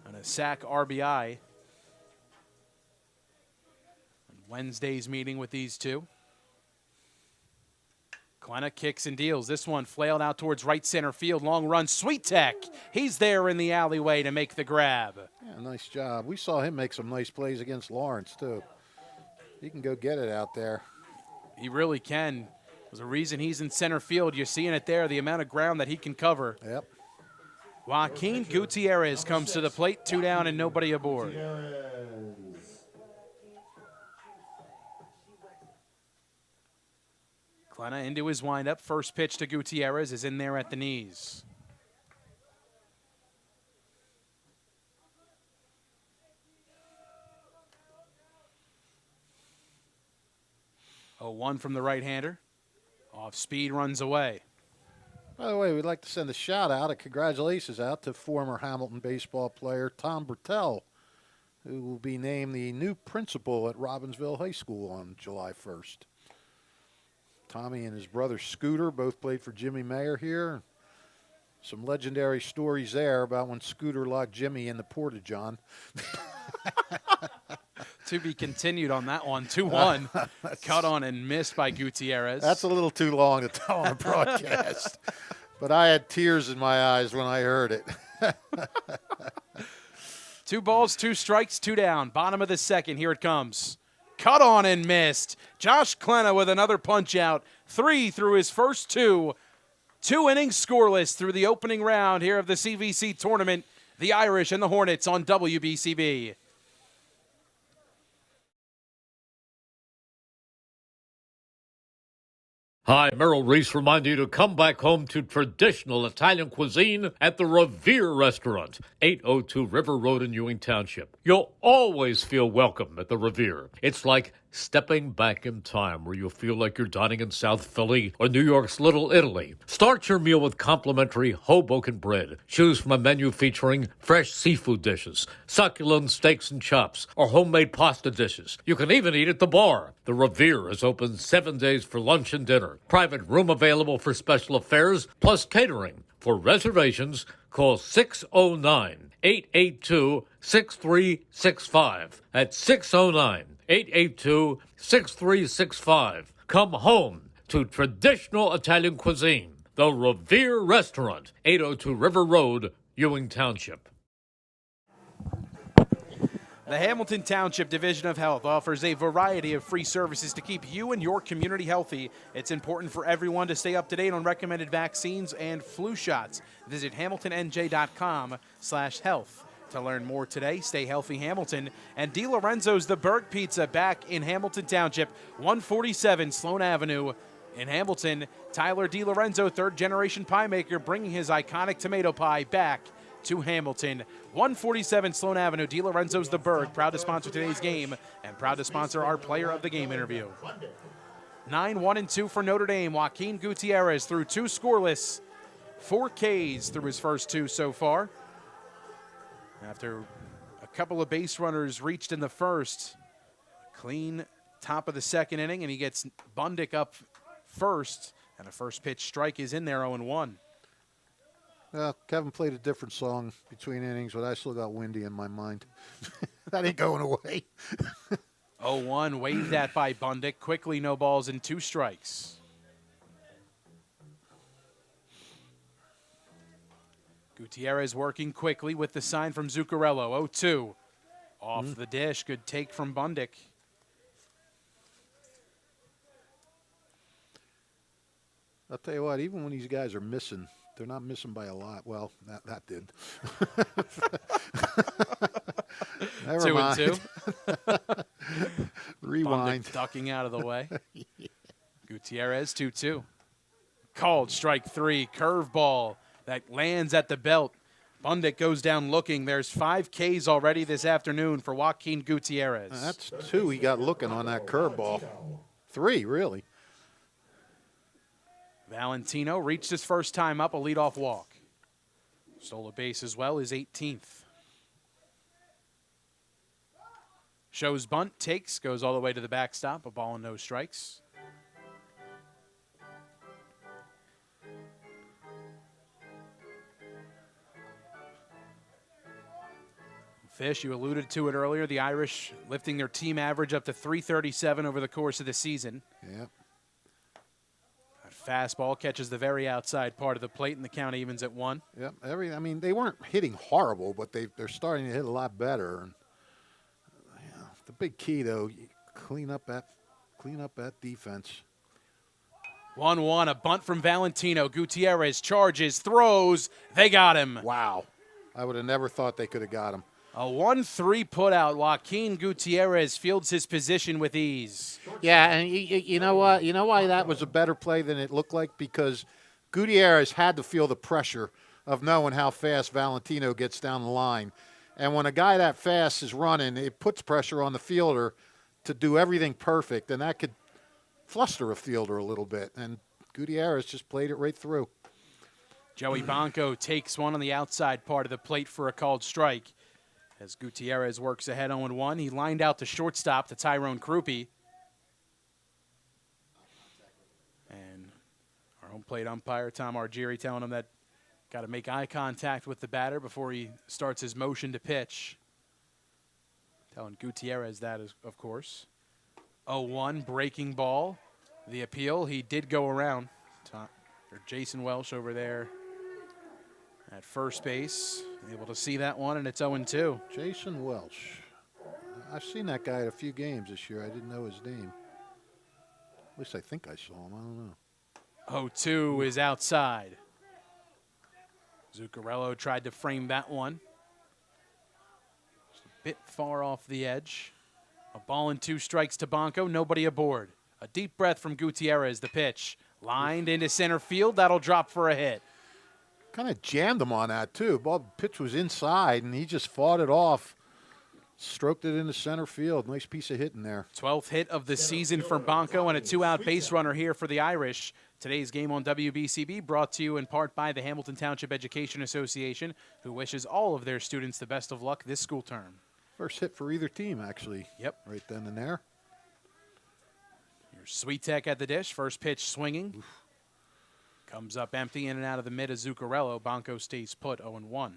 and a sac RBI. Wednesday's meeting with these two. Klena kicks and deals. This one flailed out towards right center field. Long run, Sweet Tech. He's there in the alleyway to make the grab. Yeah, nice job. We saw him make some nice plays against Lawrence, too. He can go get it out there. He really can. There's a reason he's in center field. You're seeing it there, the amount of ground that he can cover. Yep. Joaquin Gutierrez comes to the plate. 2 down and nobody aboard. Klena into his windup. First pitch to Gutierrez is in there at the knees. Oh, 1 from the right-hander. Off speed, runs away. By the way, we'd like to send a shout-out, a congratulations out to former Hamilton baseball player Tom Bertel, who will be named the new principal at Robbinsville High School on July 1st. Tommy and his brother Scooter both played for Jimmy Mayer here. Some legendary stories there about when Scooter locked Jimmy in the porta-john. To be continued on that one. 2-1. Cut on and missed by Gutierrez. That's a little too long to tell on a broadcast. But I had tears in my eyes when I heard it. 2 balls, 2 strikes, 2 down. Bottom of the second. Here it comes. Cut on and missed. Josh Klena with another punch out. 3 through his first 2. 2 innings scoreless through the opening round here of the CVC tournament. the Irish and the Hornets on WBCB. Hi, Merrill Reese reminding you to come back home to traditional Italian cuisine at the Revere Restaurant, 802 River Road in Ewing Township. You'll always feel welcome at the Revere. It's like stepping back in time where you'll feel like you're dining in South Philly or New York's Little Italy. Start your meal with complimentary Hoboken bread. Choose from a menu featuring fresh seafood dishes, succulent steaks and chops, or homemade pasta dishes. You can even eat at the bar. The Revere is open 7 days for lunch and dinner. Private room available for special affairs, plus catering. For reservations, call 609-882-6365. That's 609-882-6365. Come home to traditional Italian cuisine. The Revere Restaurant, 802 River Road, Ewing Township. The Hamilton Township Division of Health offers a variety of free services to keep you and your community healthy. It's important for everyone to stay up to date on recommended vaccines and flu shots. Visit hamiltonnj.com/health. To learn more today, stay healthy, Hamilton. And DiLorenzo's The Berg Pizza back in Hamilton Township, 147 Sloan Avenue in Hamilton. Tyler DiLorenzo, third-generation pie maker, bringing his iconic tomato pie back to Hamilton. 147 Sloan Avenue, DiLorenzo's The Berg, proud to sponsor today's game and proud to sponsor our Player of the Game interview. 9-1-2 for Notre Dame. Joaquin Gutierrez threw 2 scoreless, 4 Ks through his first 2 so far. After a couple of base runners reached in the first, clean top of the second inning, and he gets Bundick up first, and a first pitch strike is in there, 0-1. Well, Kevin played a different song between innings, but I still got Windy in my mind. That ain't going away. 0-1, waved at by Bundick. Quickly, no balls and 2 strikes. Gutierrez working quickly with the sign from Zuccarello. 0-2. Off the dish. Good take from Bundick. I'll tell you what, even when these guys are missing, they're not missing by a lot. Well, that did. Never mind. 2-2. Rewind. Bundick ducking out of the way. Gutierrez, 2-2. Called strike 3. Curveball that lands at the belt. Bundick goes down looking. There's 5 Ks already this afternoon for Joaquin Gutierrez. That's 2 he got looking on that curveball. 3, really. Valentino reached his first time up, a leadoff walk. Stole a base as well, his 18th. Shows bunt, takes, goes all the way to the backstop, a ball and no strikes. Fish, you alluded to it earlier, the Irish lifting their team average up to .337 over the course of the season. Yeah. That fastball catches the very outside part of the plate, and the count evens at 1. Yep. I mean, they weren't hitting horrible, but they're starting to hit a lot better. And the big key, though, clean up that defense. 1-1, a bunt from Valentino. Gutierrez charges, throws. They got him. Wow. I would have never thought they could have got him. A 1-3 putout. Joaquin Gutierrez fields his position with ease. Yeah, and you know what? You know why that was a better play than it looked like? Because Gutierrez had to feel the pressure of knowing how fast Valentino gets down the line. And when a guy that fast is running, it puts pressure on the fielder to do everything perfect, and that could fluster a fielder a little bit. And Gutierrez just played it right through. Joey Bonco takes one on the outside part of the plate for a called strike. As Gutierrez works ahead 0-1, he lined out to shortstop to Tyrone Krupe. And our home plate umpire, Tom Argieri, telling him that got to make eye contact with the batter before he starts his motion to pitch. Telling Gutierrez that, of course. 0-1, breaking ball. The appeal, he did go around. Jason Welsh over there at first base. Able to see that one, and it's 0-2. Jason Welsh. I've seen that guy at a few games this year. I didn't know his name. At least I think I saw him. I don't know. 0-2 is outside. Zuccarello tried to frame that one. bit far off the edge. A ball and 2 strikes to Bonko, nobody aboard. A deep breath from Gutierrez, the pitch. Lined into center field, that'll drop for a hit. Kind of jammed him on that, too. Ball pitch was inside, and he just fought it off. Stroked it into center field. Nice piece of hitting there. 12th hit of the season for Bonko and a 2-out base runner here for the Irish. Today's game on WBCB brought to you in part by the Hamilton Township Education Association, who wishes all of their students the best of luck this school term. First hit for either team, actually. Yep. Right then and there. Here's Sweetek at the dish. First pitch swinging. Oof. Comes up empty in and out of the mid of Zuccarello. Bonko stays put 0-1.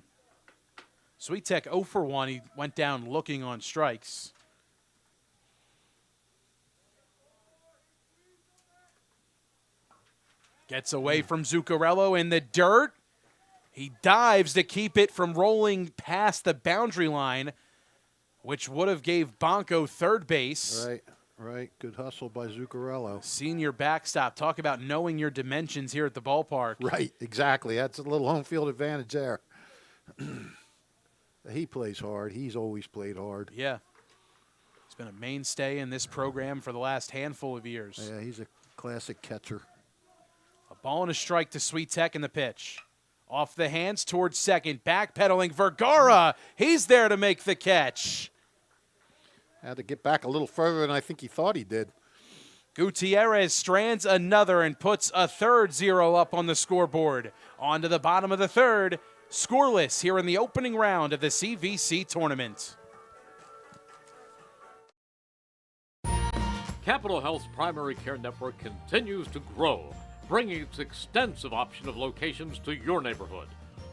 Sweetek 0 for 1. He went down looking on strikes. Gets away from Zuccarello in the dirt. He dives to keep it from rolling past the boundary line, which would have gave Bonko third base. Right. Good hustle by Zuccarello. Senior backstop. Talk about knowing your dimensions here at the ballpark. Right, exactly. That's a little home field advantage there. He plays hard. He's always played hard. Yeah. He's been a mainstay in this program for the last handful of years. Yeah, he's a classic catcher. A ball and a strike to Sweetek in the pitch. Off the hands towards second. Backpedaling Vergara. He's there to make the catch. Had to get back a little further than I think he thought he did. Gutierrez strands another and puts a third 0 up on the scoreboard. On to the bottom of the third. Scoreless here in the opening round of the CVC tournament. Capital Health's primary care network continues to grow, bringing its extensive option of locations to your neighborhood.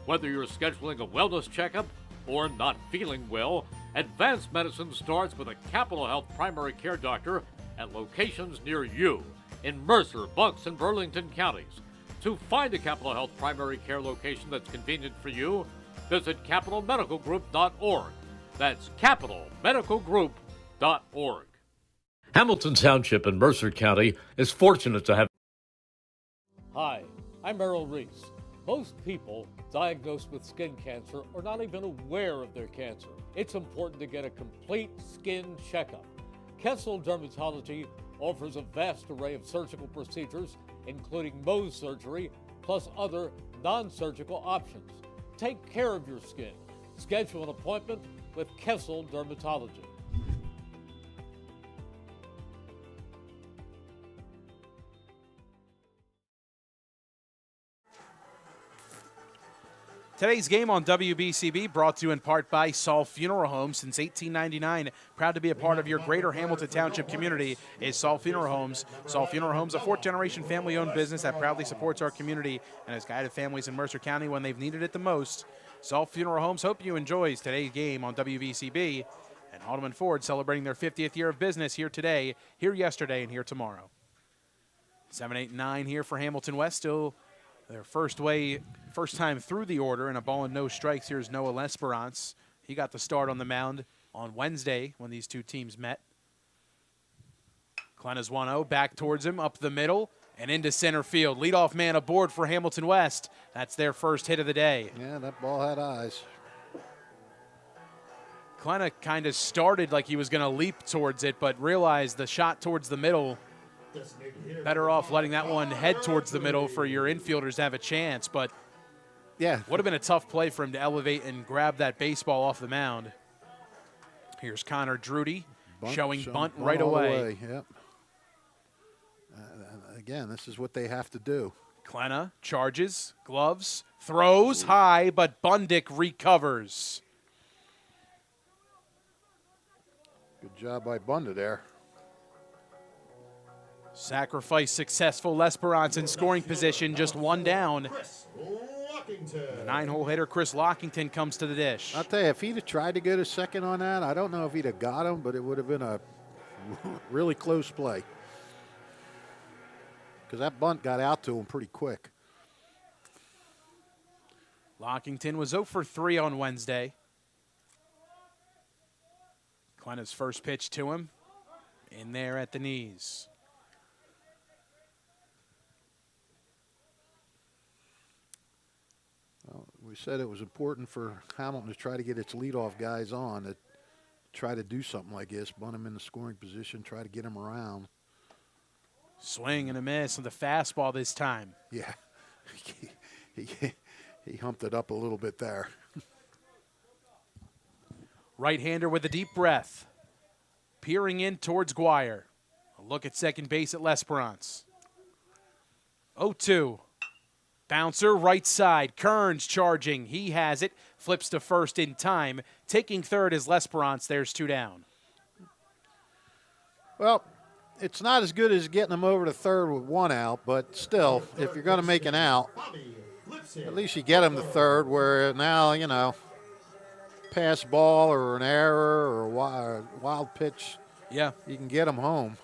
Whether you're scheduling a wellness checkup or not feeling well, advanced medicine starts with a Capital Health primary care doctor at locations near you in Mercer, Bucks, and Burlington counties. To find a Capital Health primary care location that's convenient for you, visit capitalmedicalgroup.org. That's capitalmedicalgroup.org. Hamilton Township in Mercer County is fortunate to have. Hi, I'm Merrill Reese. Most people diagnosed with skin cancer are not even aware of their cancer. It's important to get a complete skin checkup. Kessel Dermatology offers a vast array of surgical procedures, including Mohs surgery, plus other non-surgical options. Take care of your skin. Schedule an appointment with Kessel Dermatology. Today's game on WBCB brought to you in part by Saul Funeral Homes. Since 1899, proud to be a part of your greater Hamilton Township community is Saul Funeral Homes. Saul Funeral Homes, a fourth-generation family-owned business that proudly supports our community and has guided families in Mercer County when they've needed it the most. Saul Funeral Homes hope you enjoys today's game on WBCB. And Haldeman Ford celebrating their 50th year of business here today, here yesterday, and here tomorrow. 7, 8, 9 here for Hamilton West, still their first time through the order, and a ball and no strikes. Here's Noah L'Esperance. He got the start on the mound on Wednesday when these two teams met. Klena's 1-0, back towards him, up the middle, and into center field. Leadoff man aboard for Hamilton West. That's their first hit of the day. Yeah, that ball had eyes. Klena kind of started like he was going to leap towards it, but realized the shot towards the middle, better off letting that one head towards the middle for your infielders to have a chance. But yeah, would have been a tough play for him to elevate and grab that baseball off the mound. Here's Connor Drudy showing bunt right away. Yep. Again, this is what they have to do. Klena charges, gloves, throws high, but Bundick recovers. Good job by Bunda there. Sacrifice successful. L'Esperance in scoring position, just one down. The 9-hole hitter, Chris Lockington, comes to the dish. I'll tell you, if he'd have tried to go to second on that, I don't know if he'd have got him, but it would have been a really close play. Because that bunt got out to him pretty quick. Lockington was 0 for 3 on Wednesday. Klena's first pitch to him, in there at the knees. Well, we said it was important for Hamilton to try to get its leadoff guys on. try to do something like this, bunt him in the scoring position, try to get him around. Swing and a miss on the fastball this time. Yeah, he humped it up a little bit there. Right-hander with a deep breath. Peering in towards Guire. A look at second base at L'Esperance. 0-2. Bouncer right side. Kearns charging. He has it. Flips to first in time. Taking third is L'Esperance. There's 2 down. Well, it's not as good as getting him over to third with 1 out, but still, if you're going to make an out, at least you get him to third where now, you know, pass ball or an error or a wild pitch, Yeah. you can get him home.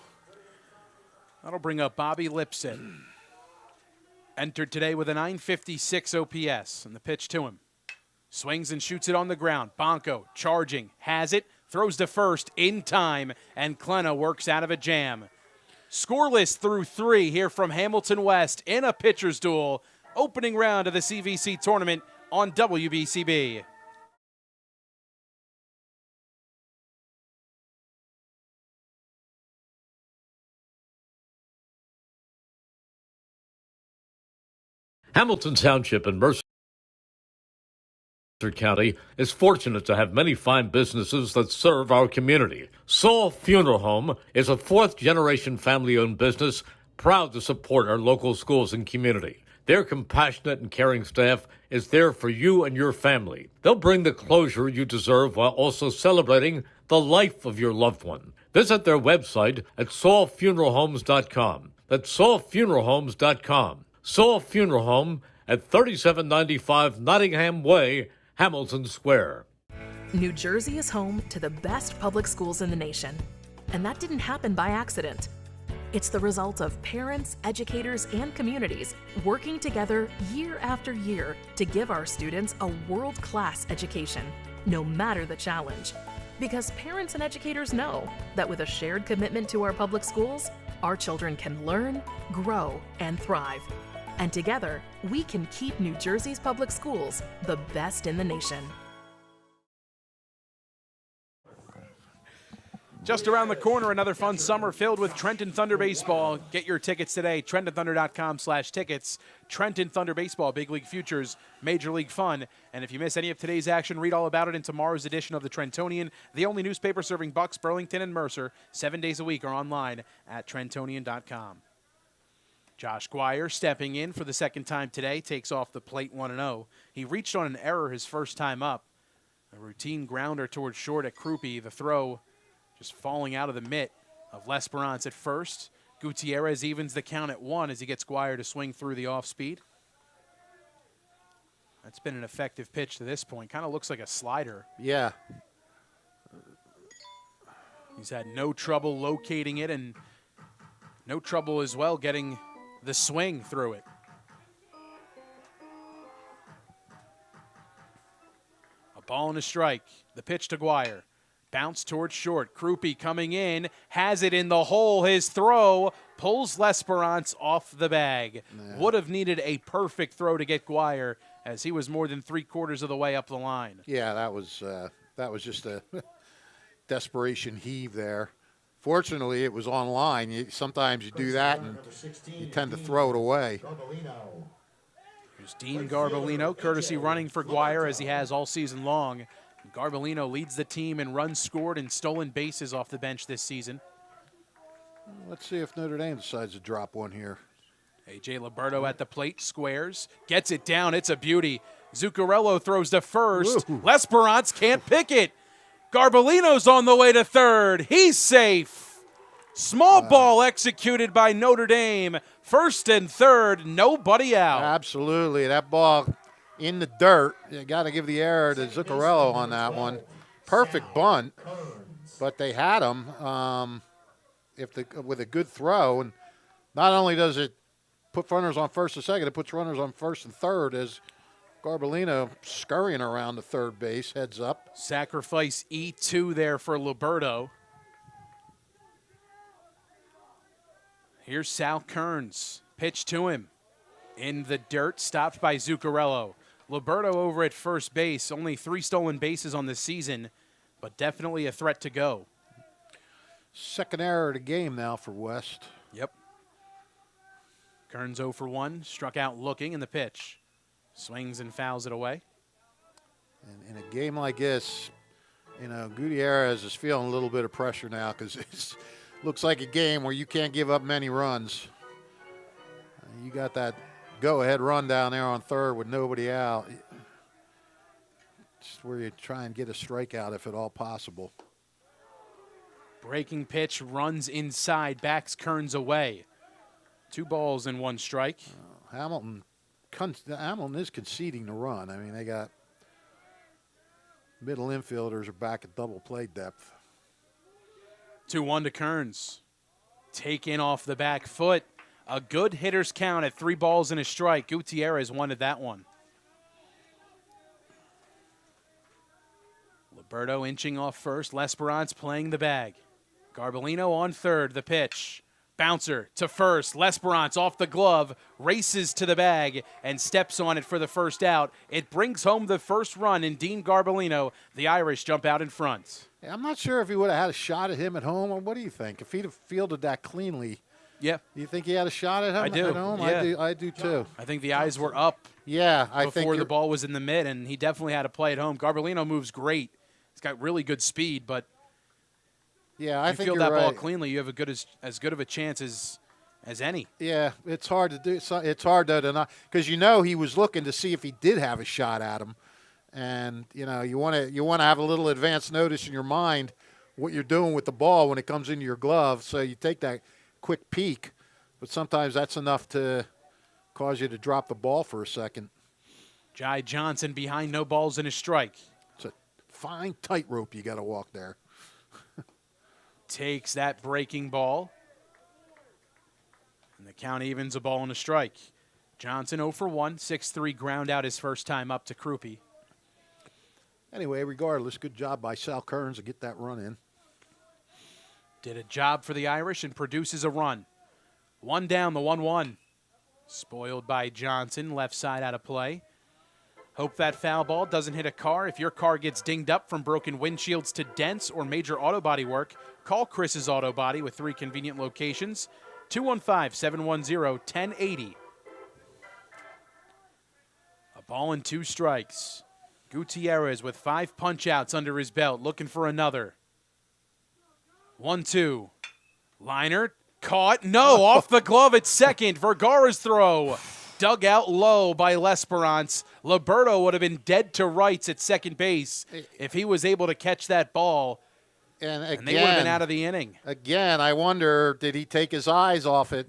That'll bring up Bobby Lipset. Entered today with a 956 OPS, and the pitch to him. Swings and shoots it on the ground. Bonko charging, has it, throws to first in time, and Klena works out of a jam. Scoreless through 3 here from Hamilton West in a pitcher's duel. Opening round of the CVC tournament on WBCB. Hamilton Township in Mercer County is fortunate to have many fine businesses that serve our community. Saul Funeral Home is a 4th-generation family-owned business proud to support our local schools and community. Their compassionate and caring staff is there for you and your family. They'll bring the closure you deserve while also celebrating the life of your loved one. Visit their website at saulfuneralhomes.com. That's saulfuneralhomes.com. Saul Funeral Home at 3795 Nottingham Way, Hamilton Square. New Jersey is home to the best public schools in the nation. And that didn't happen by accident. It's the result of parents, educators, and communities working together year after year to give our students a world-class education, no matter the challenge. Because parents and educators know that with a shared commitment to our public schools, our children can learn, grow, and thrive. And together, we can keep New Jersey's public schools the best in the nation. Just around the corner, another fun summer filled with Trenton Thunder baseball. Get your tickets today, trentonthunder.com/tickets. Trenton Thunder baseball, big league futures, major league fun. And if you miss any of today's action, read all about it in tomorrow's edition of the Trentonian, the only newspaper serving Bucks, Burlington, and Mercer, 7 days a week, or online at trentonian.com. Josh Guire stepping in for the second time today, takes off the plate 1-0. He reached on an error his first time up. A routine grounder towards short at Krupe. The throw just falling out of the mitt of L'Esperance at first. Gutierrez evens the count at 1 as he gets Guire to swing through the off-speed. That's been an effective pitch to this point. Kind of looks like a slider. Yeah. He's had no trouble locating it and no trouble as well getting the swing through it. A ball and a strike. The pitch to Guire. Bounce towards short. Krupe coming in. Has it in the hole. His throw pulls L'Esperance off the bag. Would have needed a perfect throw to get Guire as he was more than 3/4 of the way up the line. Yeah, that was just a desperation heave there. Fortunately, it was online. Sometimes you do that and you tend to throw it away. Here's Dean Garbolino, courtesy running for Guire as he has all season long. Garbolino leads the team in runs scored and stolen bases off the bench this season. Let's see if Notre Dame decides to drop one here. A.J. Liberto at the plate, squares, gets it down. It's a beauty. Zuccarello throws to first. Ooh. L'Esperance can't pick it. Garbolino's on the way to third. He's safe. Small ball executed by Notre Dame. First and third, nobody out. Absolutely. That ball in the dirt. You got to give the error to Zuccarello on that one. Perfect bunt, but they had him with a good throw. And not only does it put runners on first and second, it puts runners on first and third as Garbolino scurrying around the third base, heads up. Sacrifice E2 there for Liberto. Here's Sal Kearns. Pitch to him. In the dirt, stopped by Zuccarello. Liberto over at first base. Only 3 stolen bases on the season, but definitely a threat to go. Second error of the game now for West. Yep. Kearns 0 for 1, struck out looking in the pitch. Swings and fouls it away. And in a game like this, you know, Gutierrez is feeling a little bit of pressure now because it looks like a game where you can't give up many runs. You got that go-ahead run down there on third with nobody out. Just where you try and get a strikeout if at all possible. Breaking pitch, runs inside, backs Kearns away. 2 balls and 1 strike. Hamilton is conceding the run. I mean, they got middle infielders are back at double play depth. 2-1 to Kearns. Taken off the back foot. A good hitter's count at 3 balls and a strike. Gutierrez wanted that one. Liberto inching off first. L'Esperance playing the bag. Garbolino on third. The pitch. Bouncer to first. L'Esperance off the glove. Races to the bag and steps on it for the first out. It brings home the first run in Dean Garbolino. The Irish jump out in front. Yeah, I'm not sure if he would have had a shot at him at home. Or what do you think? If he'd have fielded that cleanly, yeah. Do you think he had a shot at him I do. at home? Yeah. I do too. I think the eyes were up before the ball was in the mid, and he definitely had to play at home. Garbolino moves great. He's got really good speed, but I think field you're that right. ball cleanly, you have as good of a chance as any. Yeah, it's hard to do. It's hard to not because he was looking to see if he did have a shot at him, and you want to have a little advance notice in your mind what you're doing with the ball when it comes into your glove, so you take that quick peek, but sometimes that's enough to cause you to drop the ball for a second. Jai Johnson behind, no balls and a strike. It's a fine tightrope you got to walk there. Takes that breaking ball. And the count evens, a ball and a strike. Johnson 0 for 1, 6-3 ground out his first time up to Krupe. Anyway, regardless, good job by Sal Kearns to get that run in. Did a job for the Irish and produces a run. 1 down, the 1-1. Spoiled by Johnson, left side out of play. Hope that foul ball doesn't hit a car. If your car gets dinged up from broken windshields to dents or major auto body work, call Chris's Auto Body with 3 convenient locations. 215-710-1080. A ball and 2 strikes. Gutierrez with 5 punch-outs under his belt, looking for another. 1-2. Liner, caught. No, off the glove at second. Vergara's throw. Dug out low by L'Esperance. Liberto would have been dead to rights at second base if he was able to catch that ball. And they would have been out of the inning. Again, I wonder, did he take his eyes off it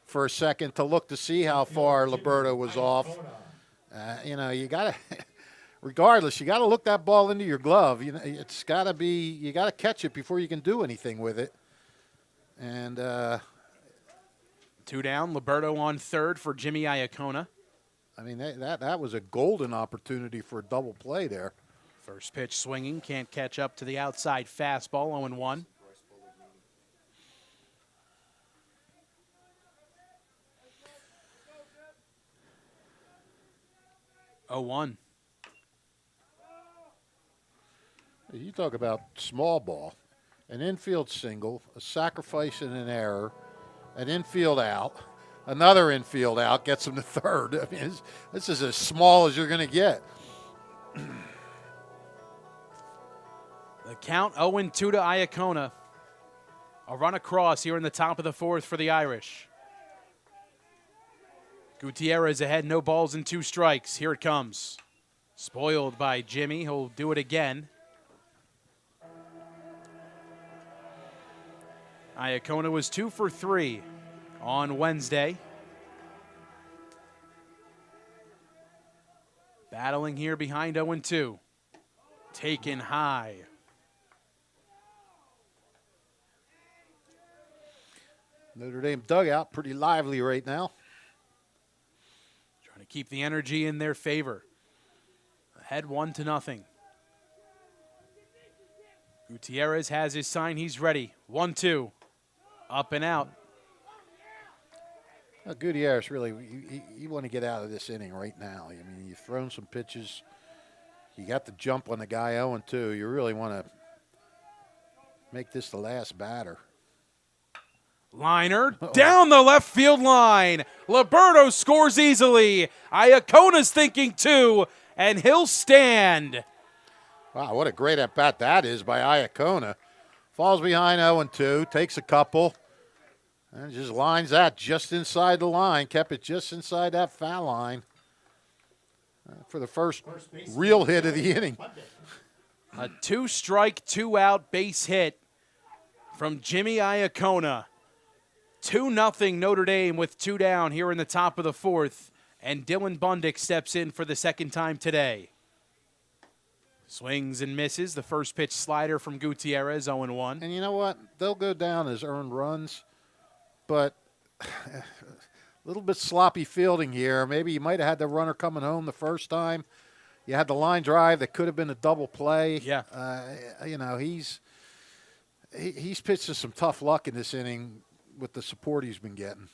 for a second to look to see how far Liberto was off? You got to, regardless, you got to look that ball into your glove. It's got to be, you got to catch it before you can do anything with it. And 2 down, Liberto on third for Jimmy Iacona. I mean, that was a golden opportunity for a double play there. First pitch swinging, can't catch up to the outside fastball, 0-1. You talk about small ball, an infield single, a sacrifice and an error, an infield out, another infield out gets him to third. I mean, this is as small as you're going to get. The count 0-2 to Iacona. A run across here in the top of the 4th for the Irish. Gutierrez ahead, no balls and 2 strikes. Here it comes. Spoiled by Jimmy. He'll do it again. Iacona was 2 for 3 on Wednesday. Battling here behind 0-2. Taken high. Notre Dame dugout pretty lively right now. Trying to keep the energy in their favor. Ahead 1-0. Gutierrez has his sign. He's ready. 1-2. Up and out. Gutierrez, really, you want to get out of this inning right now. I mean, you've thrown some pitches. You got the jump on the guy 0-2. You really want to Make this the last batter. Liner down the left field line. Liberto scores easily. Iacona's thinking too, and he'll stand. Wow, what a great at-bat that is by Iacona. Falls behind 0-2, takes a couple, and just lines that just inside the line. Kept it just inside that foul line for the first real hit of the inning. A 2-strike, 2-out base hit from Jimmy Iacona. 2-0 Notre Dame with 2 down here in the top of the 4th, and Dylan Bundick steps in for the second time today. Swings and misses. The first pitch slider from Gutierrez, 0-1. And you know what? They'll go down as earned runs, but a little bit sloppy fielding here. Maybe you might have had the runner coming home the first time. You had the line drive that could have been a double play. Yeah. You know, he's pitched to some tough luck in this inning with the support he's been getting.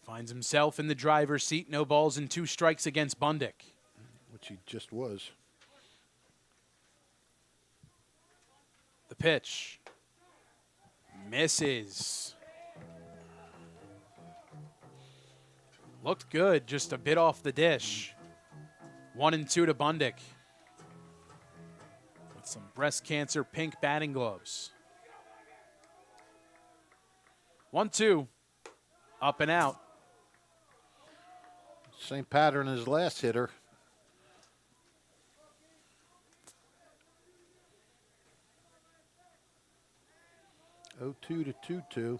Finds himself in the driver's seat. No balls and 2 strikes against Bundick. Which he just was. The pitch. Misses. Looked good, just a bit off the dish. 1-2 to Bundick. With some breast cancer pink batting gloves. 1-2. Up and out. Same pattern as last hitter. Oh, 2 to 2-2.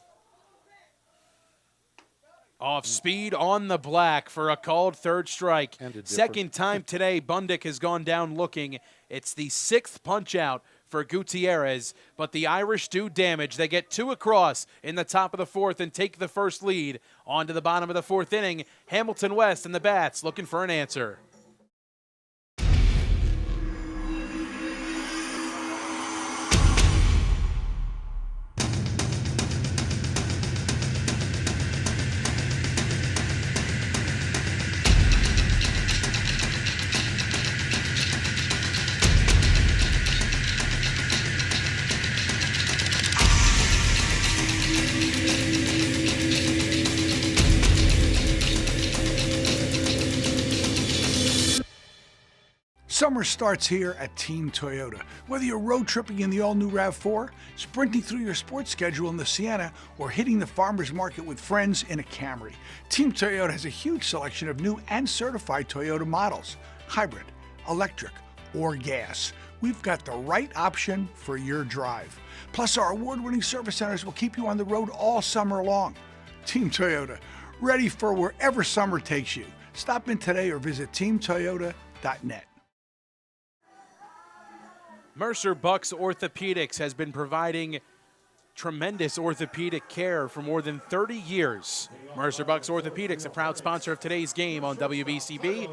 Off speed on the black for a called third strike. Second time today, Bundick has gone down looking. It's the 6th punch out for Gutierrez, but the Irish do damage. They get 2 across in the top of the 4th and take the first lead. On to the bottom of the 4th inning. Hamilton West and the Bats looking for an answer. Summer starts here at Team Toyota. Whether you're road tripping in the all-new RAV4, sprinting through your sports schedule in the Sienna, or hitting the farmer's market with friends in a Camry, Team Toyota has a huge selection of new and certified Toyota models, hybrid, electric, or gas. We've got the right option for your drive. Plus, our award-winning service centers will keep you on the road all summer long. Team Toyota, ready for wherever summer takes you. Stop in today or visit teamtoyota.net. Mercer Bucks Orthopedics has been providing tremendous orthopedic care for more than 30 years. Mercer Bucks Orthopedics, a proud sponsor of today's game on WBCB.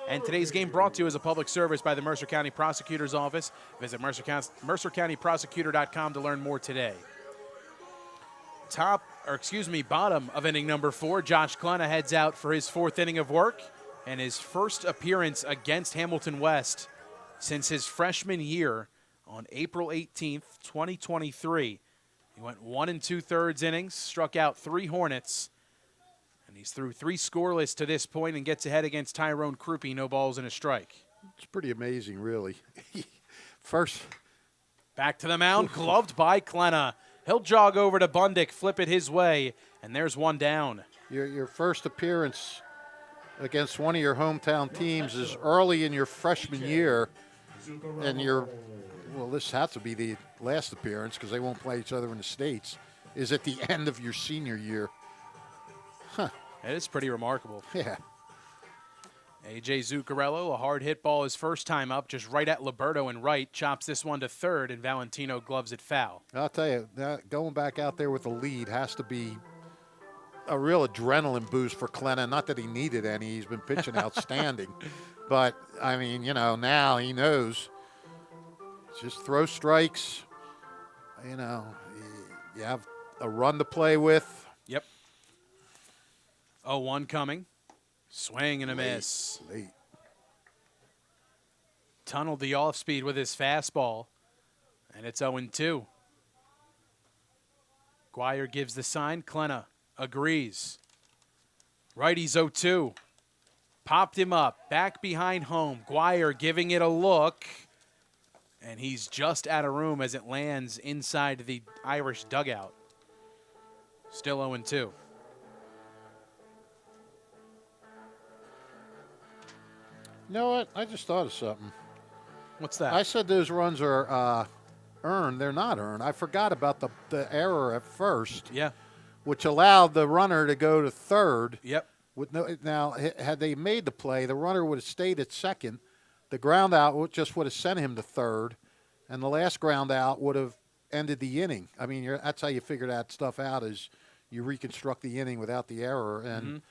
And today's game brought to you as a public service by the Mercer County Prosecutor's Office. Visit mercercountyprosecutor.com to learn more today. Bottom of inning number 4, Josh Klena heads out for his 4th inning of work and his first appearance against Hamilton West since his freshman year on April 18th, 2023. He went 1 2/3 innings, struck out 3 Hornets, and he's through 3 scoreless to this point and gets ahead against Tyrone Krupe, no balls and a strike. It's pretty amazing, really. First. Back to the mound, gloved by Klena. He'll jog over to Bundick, flip it his way, and there's 1 down. Your first appearance against one of your hometown teams is early in your freshman year, and this has to be the last appearance because they won't play each other in the States, is at the end of your senior year. Huh. It is pretty remarkable. Yeah. A.J. Zuccarello, a hard hit ball his first time up, just right at Liberto and right, chops this one to third, and Valentino gloves it foul. I'll tell you, going back out there with the lead has to be a real adrenaline boost for Klena. Not that he needed any. He's been pitching outstanding. But, I mean, now he knows. Just throw strikes. You have a run to play with. Yep. 0-1 coming. Swing and a miss. Late. Tunneled the off speed with his fastball. And it's 0-2. Guire gives the sign. Klenna agrees. Righty's 0-2. Popped him up. Back behind home. Guire giving it a look. And he's just out of room as it lands inside the Irish dugout. Still 0-2. You know what? I just thought of something. What's that? I said those runs are earned. They're not earned. I forgot about the error at first, Yeah. which allowed the runner to go to third. Yep. Now, had they made the play, the runner would have stayed at second. The ground out just would have sent him to third, and the last ground out would have ended the inning. I mean, that's how you figure that stuff out, is you reconstruct the inning without the error. And,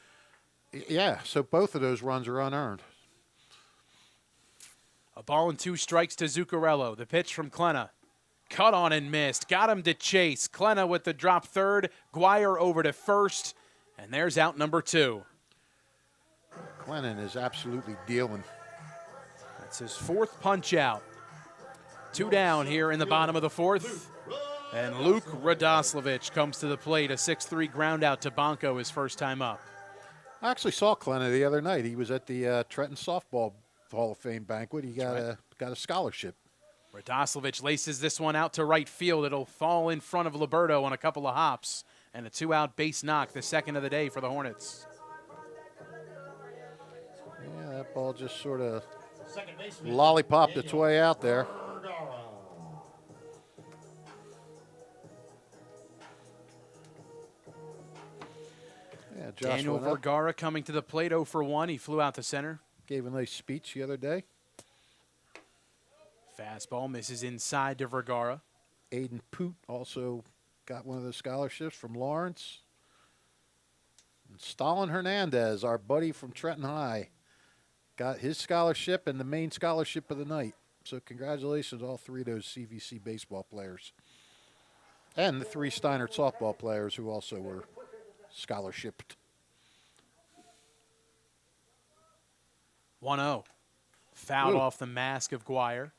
yeah, so both of those runs are unearned. A ball and 2 strikes to Zuccarello. The pitch from Klenna. Cut on and missed. Got him to chase. Klenna with the drop third. Guire over to first. And there's out number 2. Glennon is absolutely dealing. That's his 4th punch out. 2 down here in the bottom of the 4th. And Luke Radoslavich comes to the plate. A 6-3 ground out to Bonko his first time up. I actually saw Glennon the other night. He was at the Trenton Softball Hall of Fame banquet. He got a scholarship. Radoslavich laces this one out to right field. It'll fall in front of Liberto on a couple of hops. And a 2-out base knock, the second of the day for the Hornets. Yeah, that ball just sort of lollipopped its way out there. Yeah, Josh Daniel went up, Vergara coming to the plate 0 for 1. He flew out to center. gave a nice speech the other day. Fastball misses inside to Vergara. Aiden Poot also got one of the scholarships from Lawrence. And Stalin Hernandez, our buddy from Trenton High, got his scholarship and the main scholarship of the night. So congratulations to all 3 of those CVC baseball players. And the 3 Steiner softball players who also were scholarshiped. 1-0. Fouled Ooh. off the mask of Guire.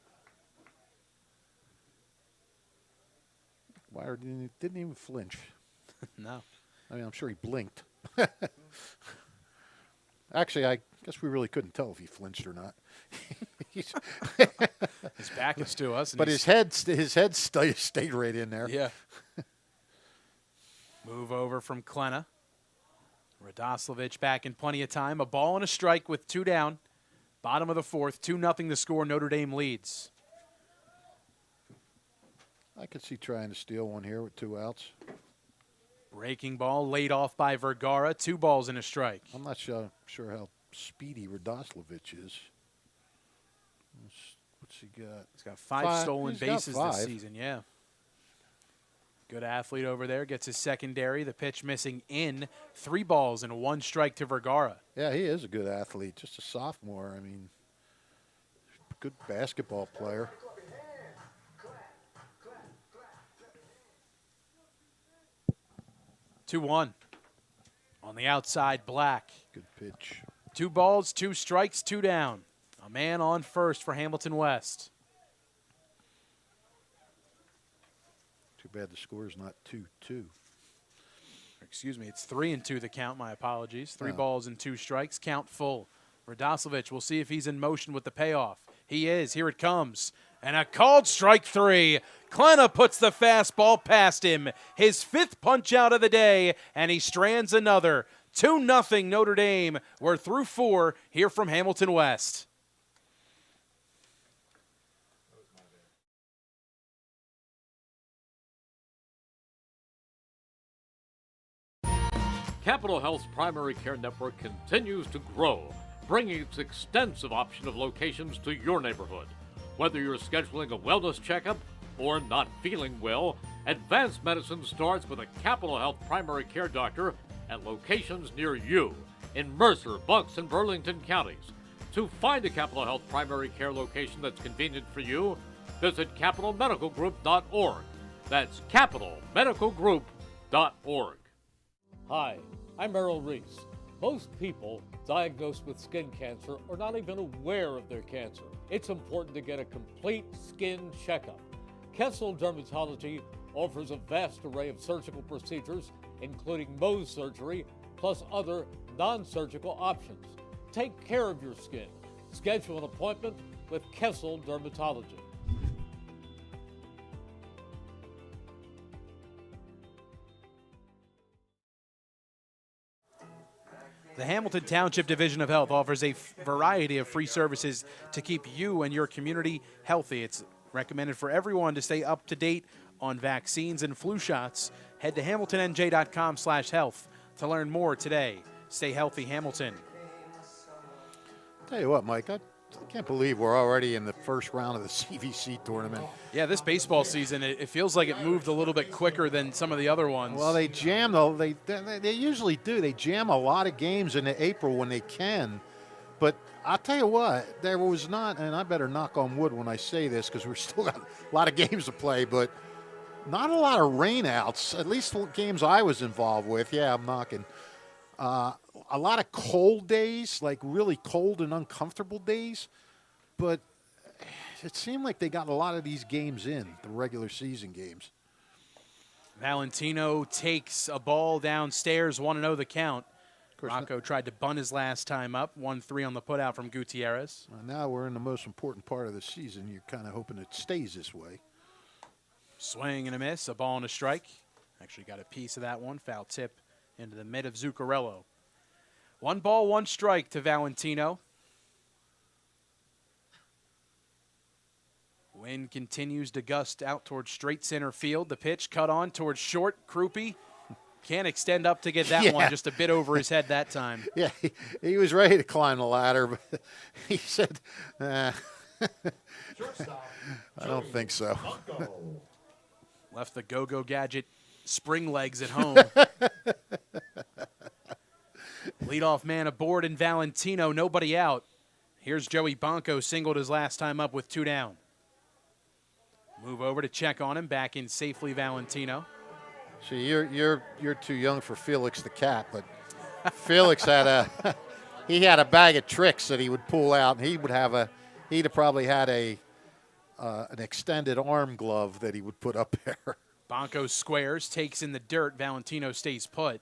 Wire didn't even flinch. No. I mean, I'm sure he blinked. Actually, I guess we really couldn't tell if he flinched or not. His back is to us. And But his head stayed right in there. Yeah. Move over from Klenna. Radoslavich back in plenty of time. A ball and a strike with 2 down. Bottom of the 4th. 2-0 the score. Notre Dame leads. I could see trying to steal one here with 2 outs. Breaking ball laid off by Vergara. 2 balls and a strike. I'm not sure how speedy Radoslavich is. What's he got? He's got 5 stolen He's got bases 5. this season. Yeah. Good athlete over there. Gets his secondary. The pitch missing in. 3 balls and 1 strike to Vergara. Yeah, he is a good athlete. Just a sophomore. I mean, good basketball player. Two 2-1. On the outside, Black. Good pitch. 2 balls, 2 strikes, 2 down. A man on first for Hamilton West. Too bad the score is not 2-2. Excuse me, it's 3-2 the count. My apologies. 3 Oh. balls and 2 strikes. Count full. Radoslavich, we'll see if he's in motion with the payoff. He is. Here it comes. And a called strike 3. Klenna puts the fastball past him. His 5th punch out of the day, and he strands another. 2-0 Notre Dame. We're through 4 here from Hamilton West. Capital Health's primary care network continues to grow, bringing its extensive option of locations to your neighborhood. Whether you're scheduling a wellness checkup or not feeling well, advanced medicine starts with a Capital Health primary care doctor at locations near you in Mercer, Bucks, and Burlington counties. To find a Capital Health primary care location that's convenient for you, visit capitalmedicalgroup.org. That's capitalmedicalgroup.org. Hi, I'm Errol Reese. Most people diagnosed with skin cancer are not even aware of their cancer. It's important to get a complete skin checkup. Kessel Dermatology offers a vast array of surgical procedures, including Mohs surgery, plus other non-surgical options. Take care of your skin. Schedule an appointment with Kessel Dermatology. The Hamilton Township Division of Health offers a variety of free services to keep you and your community healthy. It's recommended for everyone to stay up to date on vaccines and flu shots. Head to hamiltonnj.com/health to learn more today. Stay healthy, Hamilton. Tell you what, Mike, I can't believe we're already in the first round of the CVC tournament. Yeah, this baseball season, it feels like it moved a little bit quicker than some of the other ones. Well, they jam, though. They usually do. They jam a lot of games into April when they can. But I'll tell you what, there was not, and I better knock on wood when I say this because we're still got a lot of games to play, but not a lot of rainouts, at least the games I was involved with. Yeah, I'm knocking. A lot of cold days, like really cold and uncomfortable days. But it seemed like they got a lot of these games in, the regular season games. Valentino takes a ball downstairs, 1-0 the count. Rocco tried to bunt his last time up, 1-3 on the putout from Gutierrez. Now we're in the most important part of the season. You're kind of hoping it stays this way. Swing and a miss, a ball and a strike. Actually got a piece of that one. Foul tip into the mid of Zuccarello. 1 ball, 1 strike to Valentino. Wind continues to gust out towards straight center field. The pitch cut on towards short. Krupe can't extend up to get that one, just a bit over his head that time. Yeah, he was ready to climb the ladder, but he said, Shortstop, I don't think so. Left the go-go gadget spring legs at home. Leadoff man aboard in Valentino, nobody out. Here's Joey Bonco, singled his last time up with 2 down. Move over to check on him, back in safely Valentino. See, you're too young for Felix the cat, but Felix had a bag of tricks that he would pull out, and he'd have probably had an extended arm glove that he would put up there. Bonco squares, takes in the dirt. Valentino stays put.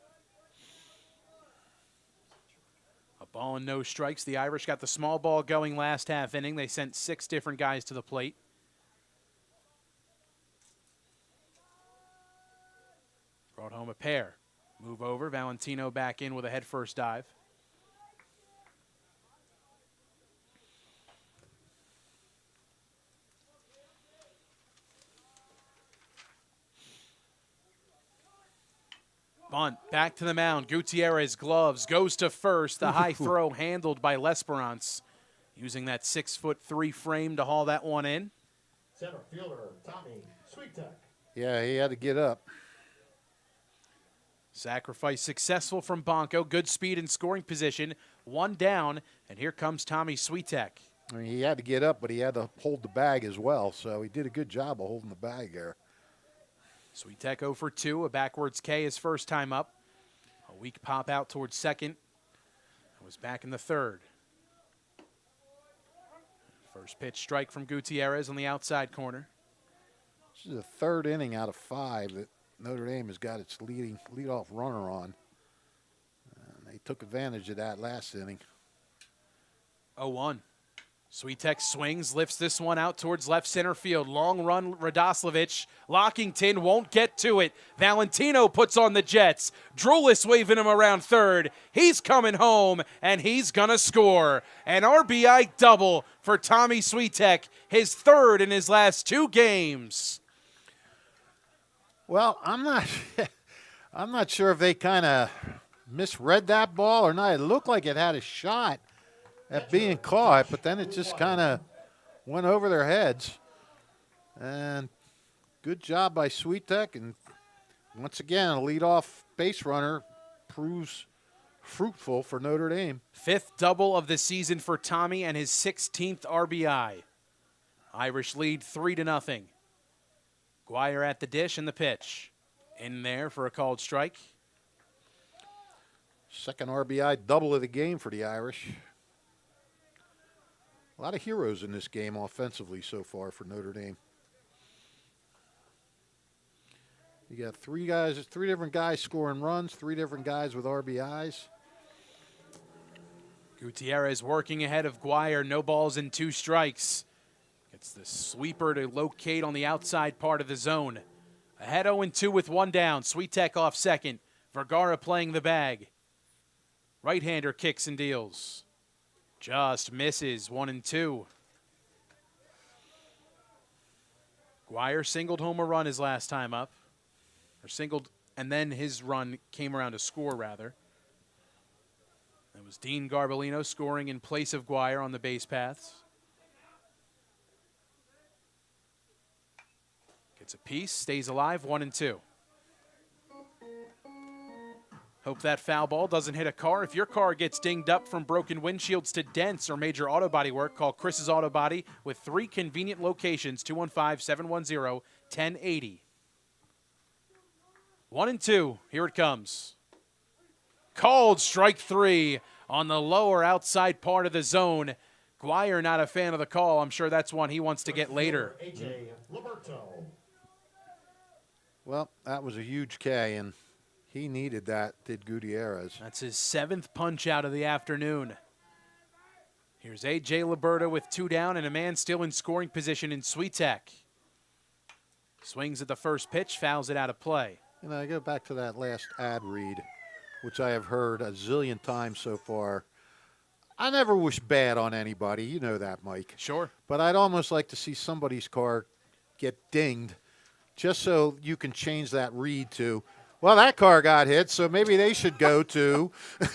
A ball and no strikes. The Irish got the small ball going last half inning. They sent 6 different guys to the plate. Brought home a pair. Move over. Valentino back in with a head-first dive. Bunt, back to the mound. Gutierrez gloves, goes to first. The high throw handled by L'Esperance, using that 6'3" frame to haul that one in. Center fielder, Tommy Sweetek. Yeah, he had to get up. Sacrifice successful from Bonco. Good speed and scoring position. 1 down, and here comes Tommy Sweetek. I mean, he had to get up, but he had to hold the bag as well, so he did a good job of holding the bag there. Sweetek 0 for 2, a backwards K his first time up. A weak pop out towards second. Was back in the third. First pitch strike from Gutierrez on the outside corner. This is the 3rd inning out of 5 that Notre Dame has got its leadoff runner on. And they took advantage of that last inning. 0-1. Sweetek swings, lifts this one out towards left center field. Long run, Radoslavich. Lockington won't get to it. Valentino puts on the Jets. Drulis waving him around third. He's coming home, and he's going to score. An RBI double for Tommy Sweetek, his 3rd in his last 2 games. Well, I'm not sure if they kind of misread that ball or not. It looked like it had a shot at being caught, but then it just kind of went over their heads. And good job by Sweetek, and once again, a leadoff base runner proves fruitful for Notre Dame. 5th double of the season for Tommy and his 16th RBI. Irish lead 3-0. Guire at the dish and the pitch. In there for a called strike. 2nd RBI double of the game for the Irish. A lot of heroes in this game offensively so far for Notre Dame. You got three different guys scoring runs, 3 different guys with RBIs. Gutierrez working ahead of Guire. No balls and 2 strikes. Gets the sweeper to locate on the outside part of the zone. Ahead 0-2 with 1 down. Sweetek off second. Vergara playing the bag. Right-hander kicks and deals. Just misses. 1-2. Guire singled home a run his last time up. Or singled, and then his run came around to score, rather. That was Dean Garbolino scoring in place of Guire on the base paths. Gets a piece, stays alive, 1-2. Hope that foul ball doesn't hit a car. If your car gets dinged up from broken windshields to dents or major auto body work, call Chris's Auto Body with 3 convenient locations, 215-710-1080. 1-2, here it comes. Called strike 3 on the lower outside part of the zone. Guire not a fan of the call. I'm sure that's one he wants to get later. A.J. Liberto. Well, that was a huge K, and he needed that, did Gutierrez. That's his 7th punch out of the afternoon. Here's A.J. Liberto with 2 down and a man still in scoring position in Sweetek. Swings at the first pitch, fouls it out of play. You know, I go back to that last ad read, which I have heard a zillion times so far. I never wish bad on anybody. You know that, Mike. Sure. But I'd almost like to see somebody's car get dinged just so you can change that read to, well, that car got hit, so maybe they should go to. Well,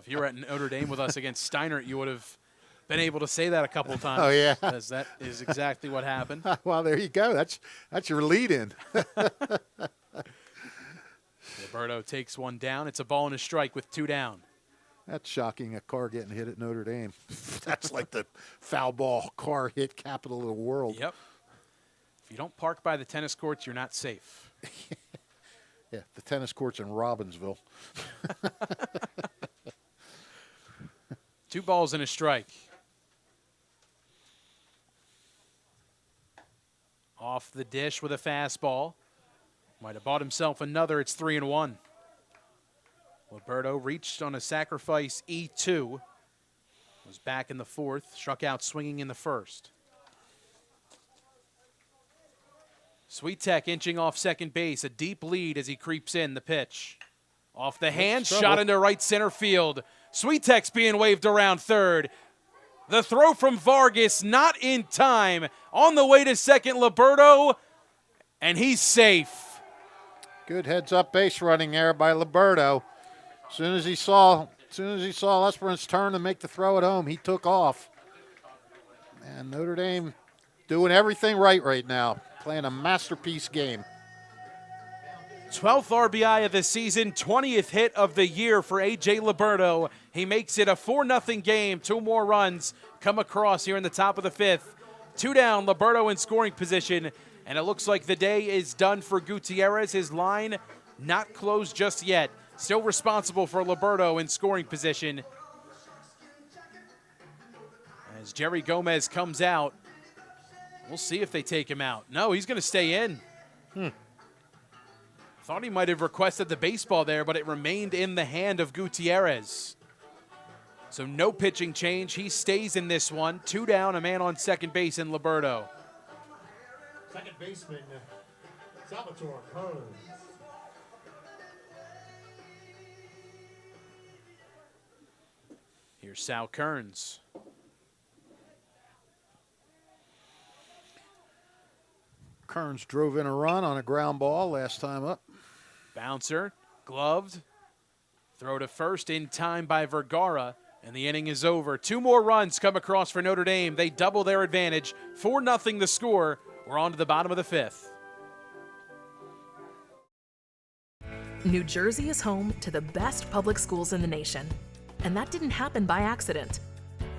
if you were at Notre Dame with us against Steiner, you would have been able to say that a couple of times. Oh, yeah. Because that is exactly what happened. Well, there you go. That's your lead-in. Liberto takes 1 down. It's a ball and a strike with 2 down. That's shocking, a car getting hit at Notre Dame. That's like the foul ball car hit capital of the world. Yep. If you don't park by the tennis courts, you're not safe. Yeah, the tennis courts in Robbinsville. 2 balls and a strike. Off the dish with a fastball. Might have bought himself another. It's 3-1. Liberto reached on a sacrifice E2. Was back in the 4th. Struck out swinging in the 1st. Sweetek inching off second base. A deep lead as he creeps in. The pitch. Off the hand. Shot into right center field. Sweetek's being waved around third. The throw from Vargas not in time. On the way to second, Liberto. And he's safe. Good heads-up base running there by Liberto. As soon as he saw Esperance turn and make the throw at home, he took off. And Notre Dame doing everything right now, playing a masterpiece game. 12th RBI of the season, 20th hit of the year for A.J. Liberto. He makes it a 4-0 game. 2 more runs come across here in the top of the 5th. 2 down, Liberto in scoring position. And it looks like the day is done for Gutierrez. His line not closed just yet. Still responsible for Liberto in scoring position. As Jerry Gomez comes out, we'll see if they take him out. No, he's going to stay in. Thought he might have requested the baseball there, but it remained in the hand of Gutierrez. So no pitching change. He stays in this one. 2 down, a man on second base in Liberto. Second baseman, Salvatore Kearns. Here's Sal Kearns. Kearns drove in a run on a ground ball last time up. Bouncer, gloved. Throw to first in time by Vergara, and the inning is over. 2 more runs come across for Notre Dame. They double their advantage. 4-0 the score. We're on to the bottom of the 5th. New Jersey is home to the best public schools in the nation. And that didn't happen by accident.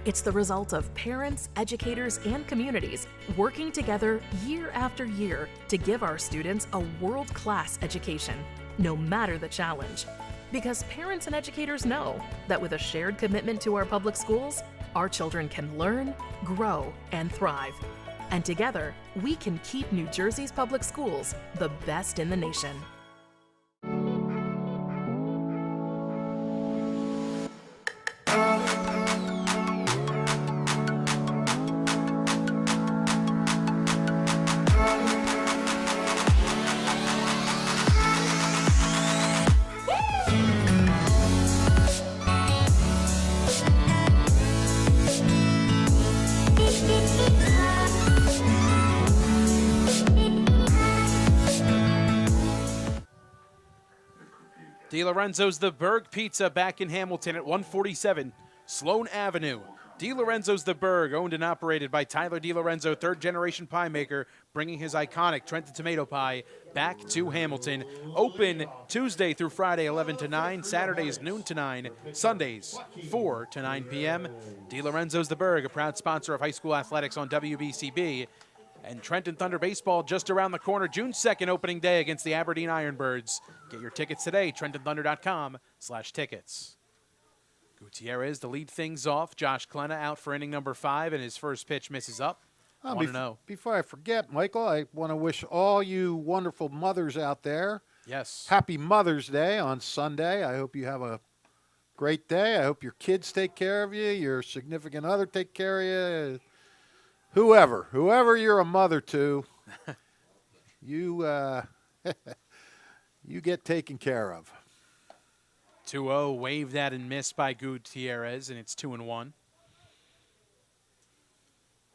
It's the result of parents, educators, and communities working together year after year to give our students a world-class education, no matter the challenge. Because parents and educators know that with a shared commitment to our public schools, our children can learn, grow, and thrive. And together, we can keep New Jersey's public schools the best in the nation. DiLorenzo's The Berg Pizza back in Hamilton at 147 Sloan Avenue. DiLorenzo's The Berg, owned and operated by Tyler DiLorenzo, third-generation pie maker, bringing his iconic Trenton tomato pie back to Hamilton. Open Tuesday through Friday, 11 to 9, Saturdays, noon to 9, Sundays, 4 to 9 p.m. DiLorenzo's The Berg, a proud sponsor of high school athletics on WBCB. And Trenton Thunder baseball just around the corner, June 2nd, opening day against the Aberdeen Ironbirds. Get your tickets today, trentonthunder.com/tickets. Gutierrez to lead things off. Josh Klena out for inning number 5, and his first pitch misses up. 1-0. Before I forget, Michael, I want to wish all you wonderful mothers out there, Yes. happy Mother's Day on Sunday. I hope you have a great day. I hope your kids take care of you, your significant other take care of you. Whoever you're a mother to, you you get taken care of. 2-0, waved at and missed by Gutierrez, and it's 2-1.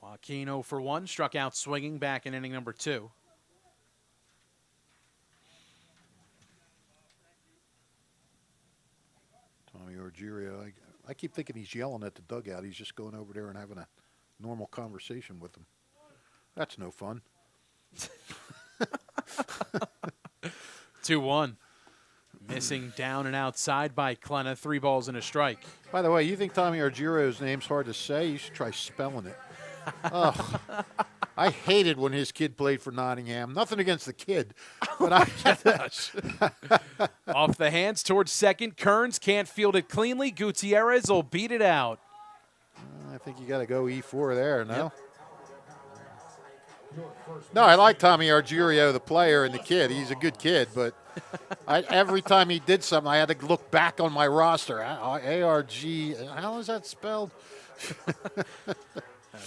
Joaquin 0 for 1, struck out swinging back in inning number 2. Tommy Orgerio, I keep thinking he's yelling at the dugout. He's just going over there and having a normal conversation with them. That's no fun. 2-1. Missing down and outside by Klena. 3 balls and a strike. By the way, you think Tommy Argiro's name's hard to say? You should try spelling it. Ugh. I hated when his kid played for Nottingham. Nothing against the kid, but Off the hands towards second. Kearns can't field it cleanly. Gutierrez will beat it out. I think you got to go E4 there, no? Yep. No, I like Tommy Argirio, the player, and the kid. He's a good kid, but every time he did something, I had to look back on my roster. A-R-G, how is that spelled?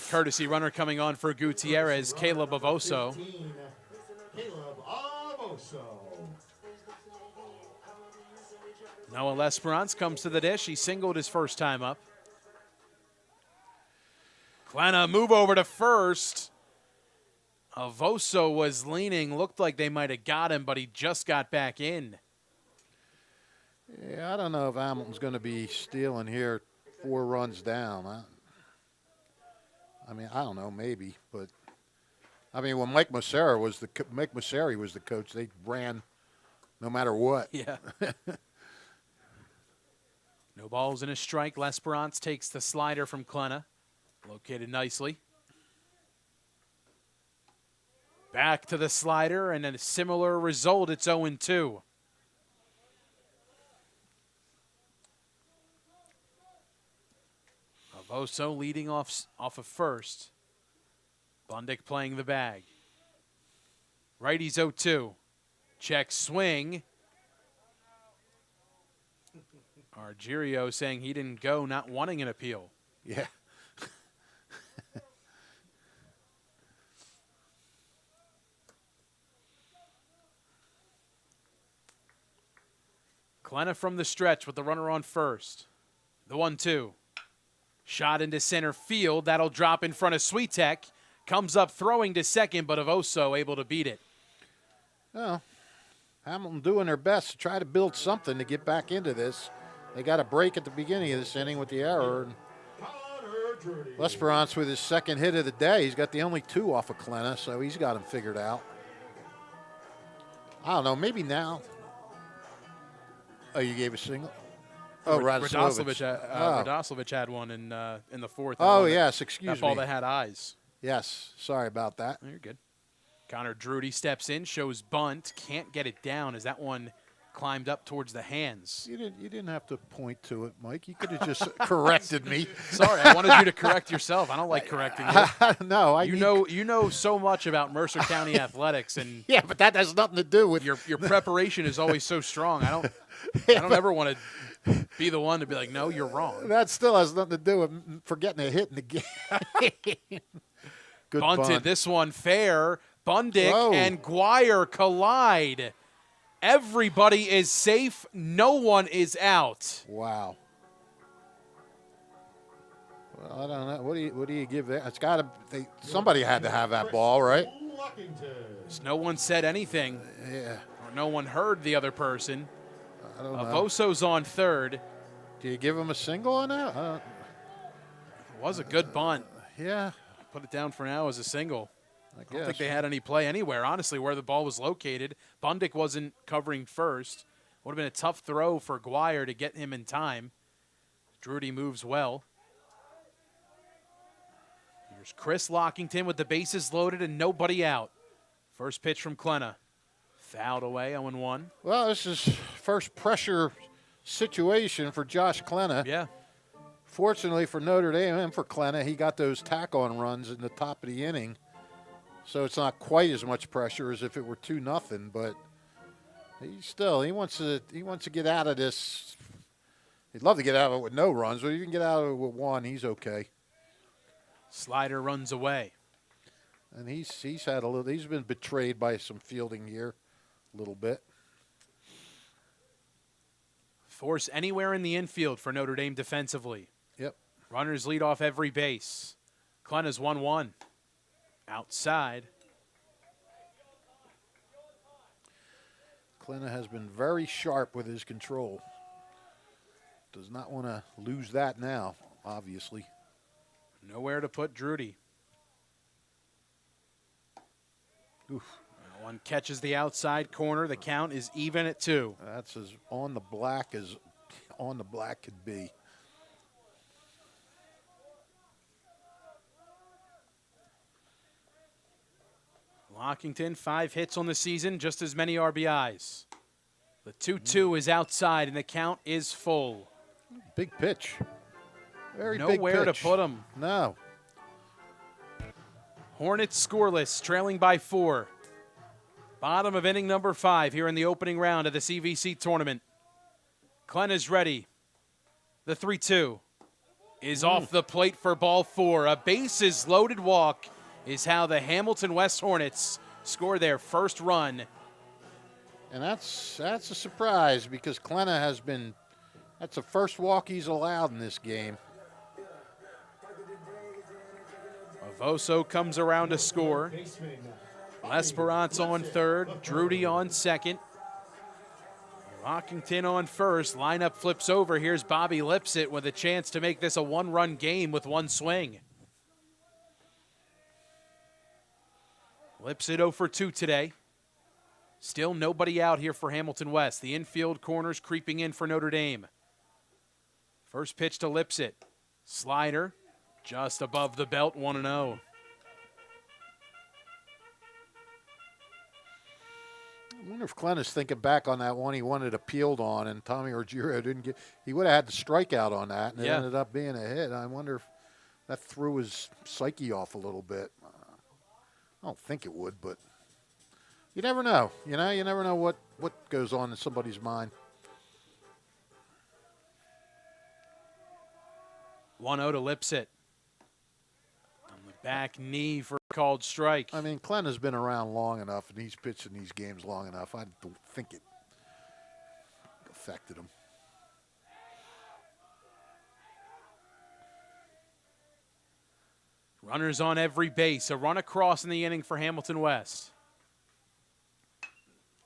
Courtesy runner coming on for Gutierrez, Caleb Avoso. Noah Lesperance comes to the dish. He singled his first time up. Klena move over to first. Avoso was leaning. Looked like they might have got him, but he just got back in. Yeah, I don't know if Hamilton's going to be stealing here 4 runs down. I mean, I don't know, maybe, but I mean, when Mike Masseri was the coach, they ran no matter what. Yeah. No balls and a strike. Lesperance takes the slider from Klena, located nicely. Back to the slider, and a similar result. It's 0-2. Avoso leading off of first. Bundick playing the bag. Righty's 0-2. Check swing. Argirio saying he didn't go, not wanting an appeal. Yeah. Klena from the stretch with the runner on first. The 1-2. Shot into center field. That'll drop in front of Swiatek. Comes up throwing to second, but Avoso able to beat it. Well, Hamilton doing their best to try to build something to get back into this. They got a break at the beginning of this inning with the error. Lesperance with his second hit of the day. He's got the only 2 off of Klena, so he's got him figured out. I don't know, maybe now. Oh, you gave a single? Oh, Radoslavich had one in the fourth. Oh, yes, excuse me. That ball that had eyes. Yes, sorry about that. You're good. Connor Drudy steps in, shows bunt, can't get it down as that one climbed up towards the hands. You didn't have to point to it, Mike. You could have just corrected me. Sorry, I wanted you to correct yourself. I don't like correcting you. No, You know so much about Mercer County athletics, and Yeah, but that has nothing to do with your preparation is always so strong. I don't ever want to be the one to be like, no, you're wrong. That still has nothing to do with forgetting a hit in the game. Good Bunted, bunt. this one fair. Bundick Whoa. and Guire collide. Everybody is safe. No one is out. Wow. Well, I don't know. What do you give that? It's got to. Somebody had to have that ball, right? No one said anything. Yeah. Or no one heard the other person. I don't know. Avoso's on third. Do you give him a single on that? It was a good bunt. Yeah. Put it down for now as a single. I I don't think they had any play anywhere, honestly, where the ball was located. Bundick wasn't covering first. Would have been a tough throw for Guire to get him in time. Drudy moves well. Here's Chris Lockington with the bases loaded and nobody out. First pitch from Klenna. Fouled away, 0-1. Well, this is first pressure situation for Josh Klenna. Yeah. Fortunately for Notre Dame and for Klenna, he got those tack-on runs in the top of the inning. So it's not quite as much pressure as if it were 2-0, but he wants to get out of this. He'd love to get out of it with no runs, but if you can get out of it with one, he's okay. Slider runs away. And he's been betrayed by some fielding here a little bit. Force anywhere in the infield for Notre Dame defensively. Yep. Runners lead off every base. Klenna's 1-1. Outside. Klenna has been very sharp with his control. Does not want to lose that now, obviously. Nowhere to put Drudy. Oof. One catches the outside corner. The count is even at 2. That's as on the black as on the black could be. Lockington, 5 hits on the season, just as many RBIs. The 2-2 is outside, and the count is full. Big pitch. Very big Nowhere to pitch. put him. No. Hornets scoreless, trailing by 4. Bottom of inning number 5 here in the opening round of the CVC tournament. Klenna's ready. The 3-2 is off the plate for ball 4. A bases loaded walk is how the Hamilton West Hornets score their first run. And that's a surprise because Klenna has been, that's the first walk he's allowed in this game. Avoso comes around to score. L'Esperance on third. Drudy on second. Lockington on first. Lineup flips over. Here's Bobby Lipsett with a chance to make this a one-run game with one swing. Lipsett 0 for 2 today. Still nobody out here for Hamilton West. The infield corners creeping in for Notre Dame. First pitch to Lipsett. Slider just above the belt, 1-0. I wonder if Klenna's thinking back on that one he wanted appealed on and Tommy Ruggiero didn't get, he would have had the strikeout on that and it ended up being a hit. I wonder if that threw his psyche off a little bit. I don't think it would, but you never know. You never know what goes on in somebody's mind. 1-0 to Lipsett. On the back knee for a called strike. I mean, Klenna's been around long enough and he's pitched in these games long enough. I don't think it affected him. Runners on every base. A run across in the inning for Hamilton West.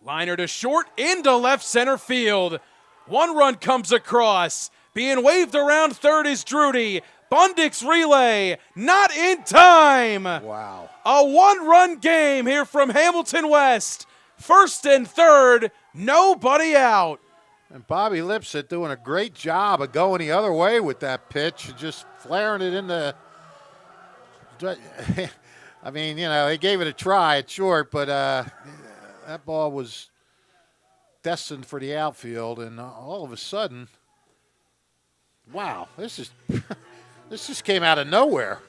Liner to short, into left center field. One run comes across. Being waved around third is Drudy. Bundick's relay, not in time. Wow. A one-run game here from Hamilton West. First and third, nobody out. And Bobby Lipsett doing a great job of going the other way with that pitch, just flaring it in the. I mean, he gave it a try at short, but that ball was destined for the outfield, and all of a sudden, wow, this just came out of nowhere.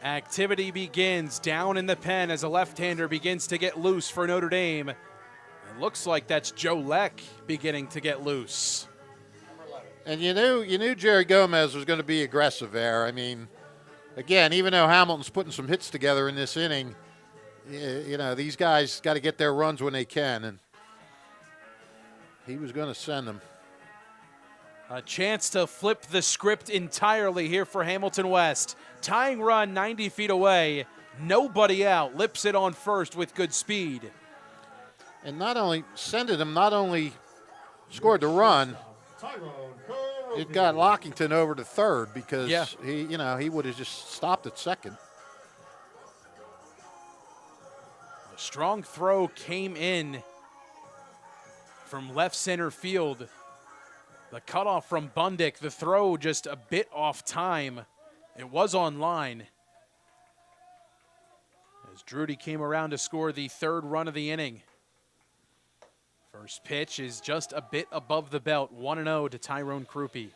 Activity begins down in the pen as a left-hander begins to get loose for Notre Dame. It looks like that's Joe Leck beginning to get loose. And you knew Jerry Gomez was going to be aggressive there. I mean, again, even though Hamilton's putting some hits together in this inning, these guys got to get their runs when they can, and he was going to send them. A chance to flip the script entirely here for Hamilton West. Tying run 90 feet away. Nobody out. Lips it on first with good speed. And not only scored the run, it got Lockington over to third because he would have just stopped at second. A strong throw came in from left center field. The cutoff from Bundick, the throw just a bit off time. It was on line. As Drudy came around to score the third run of the inning. First pitch is just a bit above the belt, 1-0 to Tyrone Krupe.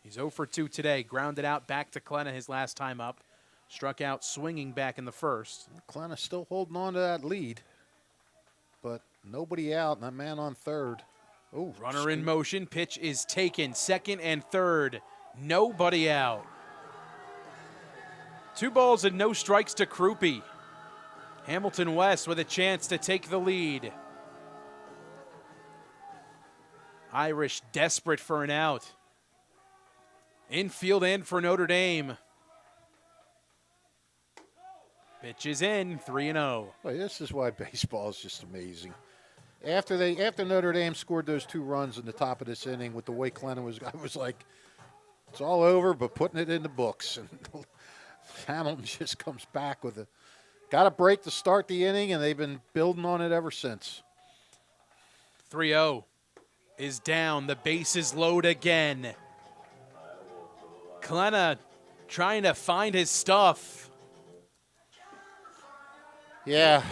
He's 0 for 2 today, grounded out back to Klenna his last time up. Struck out swinging back in the first. Klenna's still holding on to that lead, but nobody out, and that man on third. Ooh, runner in motion, pitch is taken, second and third, nobody out. 2 balls and no strikes to Krupe. Hamilton West with a chance to take the lead. Irish desperate for an out. Infield in for Notre Dame. Pitch is in, 3-0. Well, this is why baseball is just amazing. After Notre Dame scored those 2 runs in the top of this inning with the way Klenna was, I was like, it's all over, but putting it in the books. And Hamilton just comes back with got a break to start the inning, and they've been building on it ever since. 3-0 is down. The base is loaded again. Klenna trying to find his stuff. Yeah,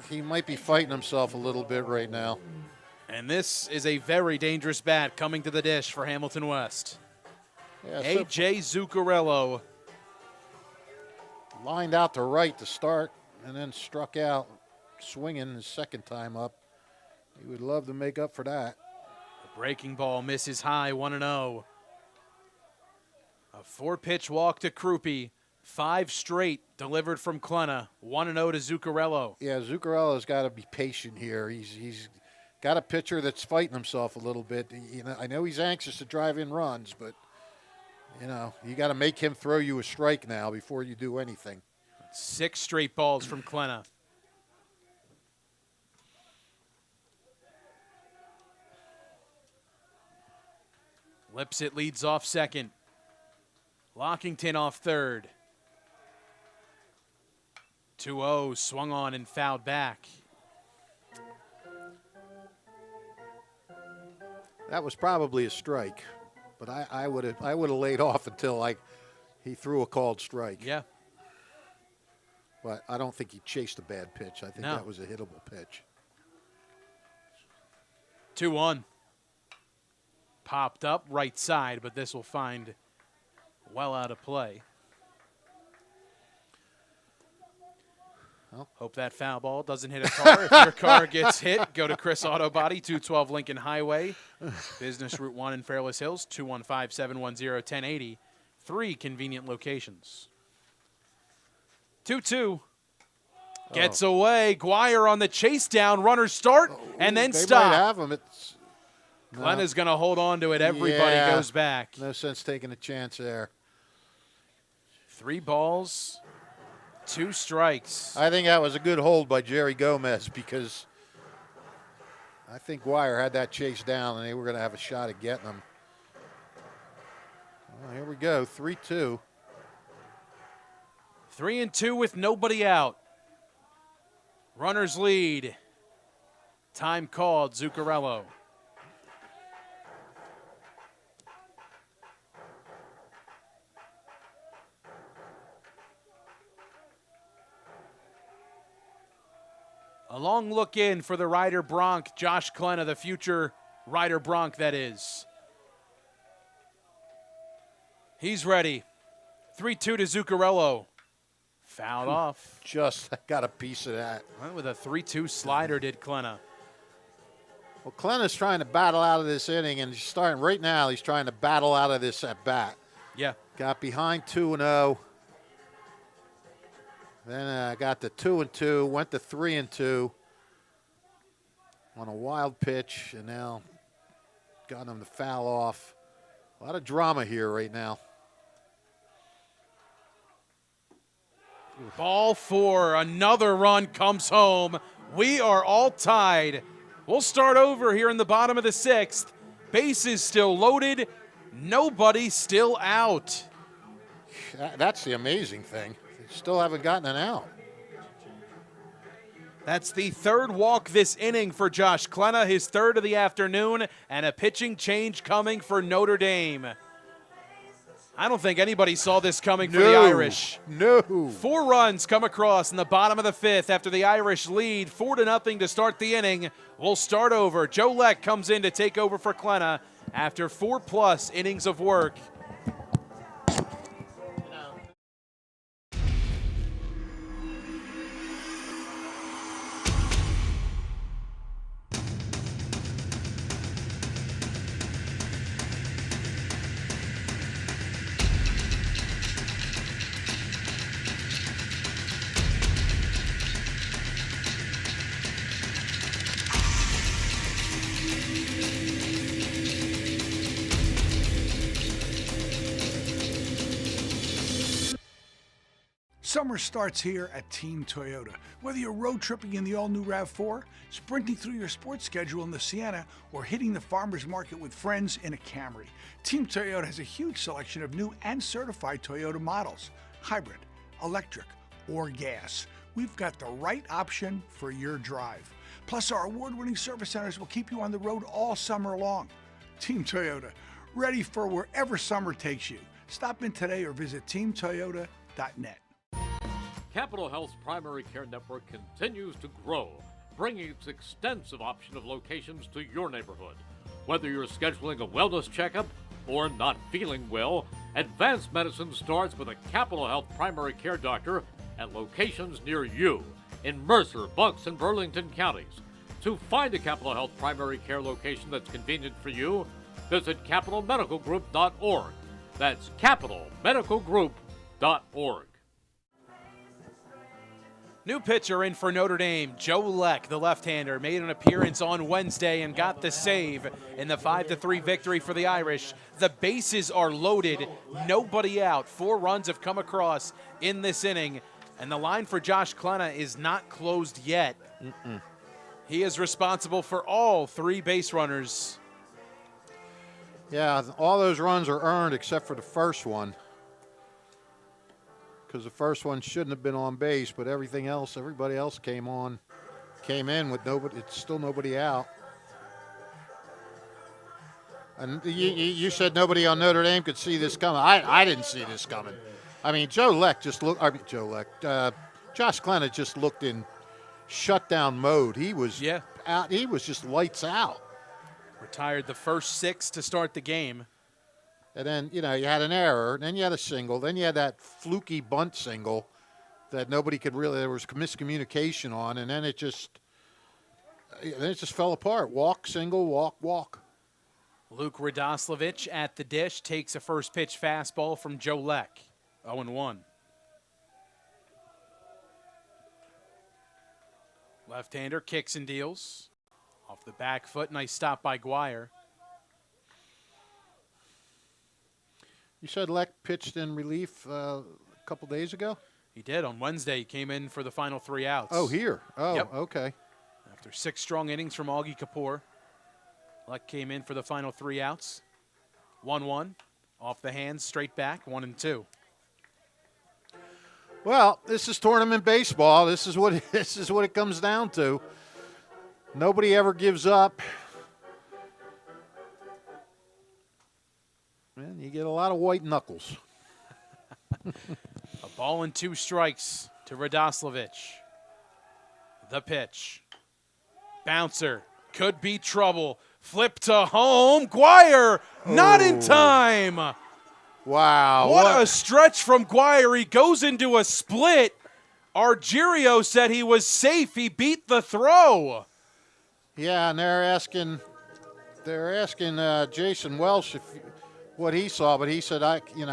he might be fighting himself a little bit right now. And this is a very dangerous bat coming to the dish for Hamilton West. Yeah, A.J. Zuccarello. Lined out to right to start and then struck out swinging his second time up. He would love to make up for that. The breaking ball misses high, 1-0. A 4-pitch walk to Krupe. 5 straight delivered from Klenna. 1-0 to Zuccarello. Yeah, Zuccarello's got to be patient here. He's got a pitcher that's fighting himself a little bit. I know he's anxious to drive in runs, but you got to make him throw you a strike now before you do anything. 6 straight balls from Klenna. Lipsett leads off second. Lockington off third. 2-0, swung on and fouled back. That was probably a strike, but I would have laid off until he threw a called strike. Yeah. But I don't think he chased a bad pitch. I think that was a hittable pitch. 2-1. Popped up right side, but this will find well out of play. Well, hope that foul ball doesn't hit a car. If your car gets hit, go to Chris Auto Body, 212 Lincoln Highway, Business Route 1 in Fairless Hills, 215-710-1080. 3 convenient locations. 2-2. Gets away. Guire on the chase down. Runners start and then they stop. Might have him. Glenna's going to hold on to it. Everybody goes back. No sense taking a chance there. 3 balls, 2 strikes. I think that was a good hold by Jerry Gomez because I think Guire had that chase down and they were going to have a shot at getting him. Well, here we go, 3-2. 3-2 with nobody out. Runners lead. Time called, Zuccarello. A long look in for the Ryder Bronc, Josh Klenna, the future Ryder Bronc, that is. He's ready. 3-2 to Zuccarello. Fouled off. Just got a piece of that. Went with a 3-2 slider, did Klenna. Well, Klenna's trying to battle out of this inning, and he's starting right now. He's trying to battle out of this at bat. Yeah. Got behind 2-0. Then got to 2-2, went to 3-2 on a wild pitch, and now got him to foul off. A lot of drama here right now. Ball four, another run comes home. We are all tied. We'll start over here in the bottom of the sixth. Bases still loaded, nobody still out. That's the amazing thing. They still haven't gotten an out. That's the third walk this inning for Josh Klenna, his third of the afternoon, and a pitching change coming for Notre Dame. I don't think anybody saw this coming for the Irish. No. 4 runs come across in the bottom of the fifth after the Irish lead 4-0 to start the inning. We'll start over. Joe Leck comes in to take over for Klenna after 4+ innings of work. Summer starts here at Team Toyota. Whether you're road tripping in the all-new RAV4, sprinting through your sports schedule in the Sienna, or hitting the farmer's market with friends in a Camry, Team Toyota has a huge selection of new and certified Toyota models, hybrid, electric, or gas. We've got the right option for your drive. Plus, our award-winning service centers will keep you on the road all summer long. Team Toyota, ready for wherever summer takes you. Stop in today or visit teamtoyota.net. Capital Health's primary care network continues to grow, bringing its extensive option of locations to your neighborhood. Whether you're scheduling a wellness checkup or not feeling well, advanced medicine starts with a Capital Health primary care doctor at locations near you in Mercer, Bucks, and Burlington counties. To find a Capital Health primary care location that's convenient for you, visit capitalmedicalgroup.org. That's capitalmedicalgroup.org. New pitcher in for Notre Dame, Joe Leck, the left-hander, made an appearance on Wednesday and got the save in the 5-3 victory for the Irish. The bases are loaded, nobody out. 4 runs have come across in this inning, and the line for Josh Klenna is not closed yet. He is responsible for all 3 base runners. Yeah, all those runs are earned except for the first one, because the first one shouldn't have been on base, but everybody else came in with nobody. It's still nobody out. And you said nobody on Notre Dame could see this coming. I didn't see this coming. I mean, Josh Klenna just looked in shutdown mode. He was out. He was just lights out. Retired the first 6 to start the game. And then, you had an error, then you had a single, then you had that fluky bunt single that nobody could really, there was miscommunication on, and then it just fell apart. Walk, single, walk, walk. Luke Radoslavich at the dish takes a first pitch fastball from Joe Leck. 0-1. Left-hander kicks and deals. Off the back foot, nice stop by Guire. You said Leck pitched in relief a couple days ago? He did. On Wednesday, he came in for the final 3 outs. Oh, here. Oh, yep. Okay. After 6 strong innings from Augie Kapoor, Leck came in for the final 3 outs. 1-1. Off the hands, straight back, 1-2. Well, this is tournament baseball. This is what it comes down to. Nobody ever gives up. Man, you get a lot of white knuckles. A ball and 2 strikes to Radoslavich. The pitch. Bouncer. Could be trouble. Flip to home. Guire. Not in time. Wow. What a stretch from Guire. He goes into a split. Argerio said he was safe. He beat the throw. Yeah, and they're asking Jason Welsh what he saw, but he said he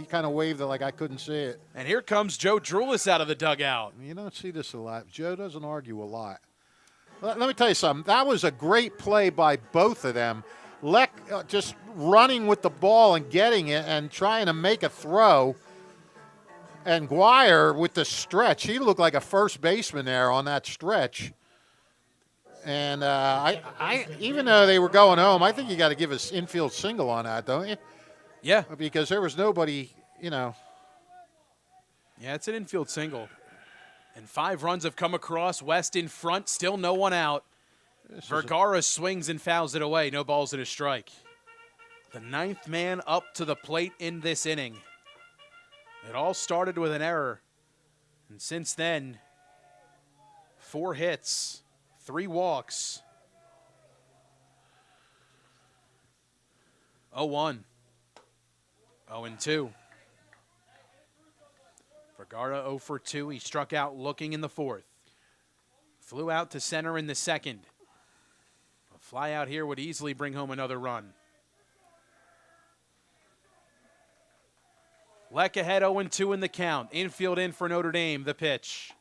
kind of waved it like I couldn't see it. And here comes Joe Drulis out of the dugout. You don't see this a lot. Joe doesn't argue a lot. Let me tell you something. That was a great play by both of them. Leck just running with the ball and getting it and trying to make a throw. And Guire with the stretch. He looked like a first baseman there on that stretch. And I even though they were going home, I think you got to give us infield single on that, don't you? Yeah. Because there was nobody, Yeah, it's an infield single. And 5 runs have come across. West in front, still no one out. Vergara swings and fouls it away. No balls and a strike. The 9th man up to the plate in this inning. It all started with an error. And since then, 4 hits, 3 walks. 0-1. 0-2. Vergara 0 for 2. He struck out looking in the 4th. Flew out to center in the 2nd. A fly out here would easily bring home another run. Leck ahead 0-2 in the count. Infield in for Notre Dame. The pitch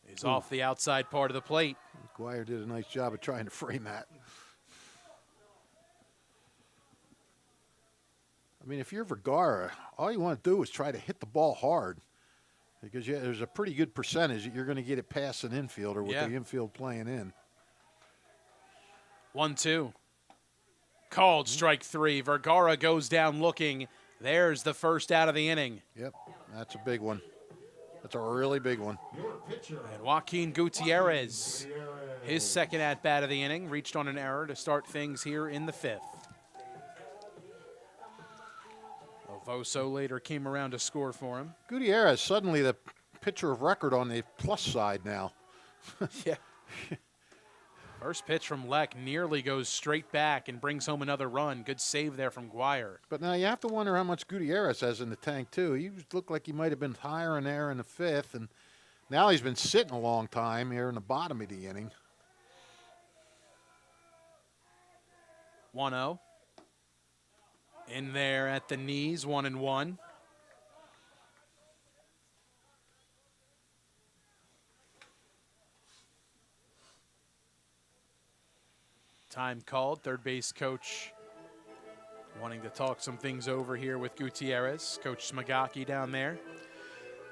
is off the outside part of the plate. Guire did a nice job of trying to frame that. I mean, if you're Vergara, all you want to do is try to hit the ball hard because there's a pretty good percentage that you're going to get it past an infielder with the infield playing in. 1-2. Called strike 3. Vergara goes down looking. There's the first out of the inning. Yep, that's a big one. That's a really big one. And Joaquin Gutierrez, his second at-bat of the inning, reached on an error to start things here in the 5th. Ovoso later came around to score for him. Gutierrez suddenly the pitcher of record on the plus side now. Yeah. First pitch from Leck nearly goes straight back and brings home another run. Good save there from Guire. But now you have to wonder how much Gutierrez has in the tank, too. He looked like he might have been higher in there in the 5th, and now he's been sitting a long time here in the bottom of the inning. 1-0. In there at the knees, 1-1. Time called. Third base coach wanting to talk some things over here with Gutierrez. Coach Smagaki down there.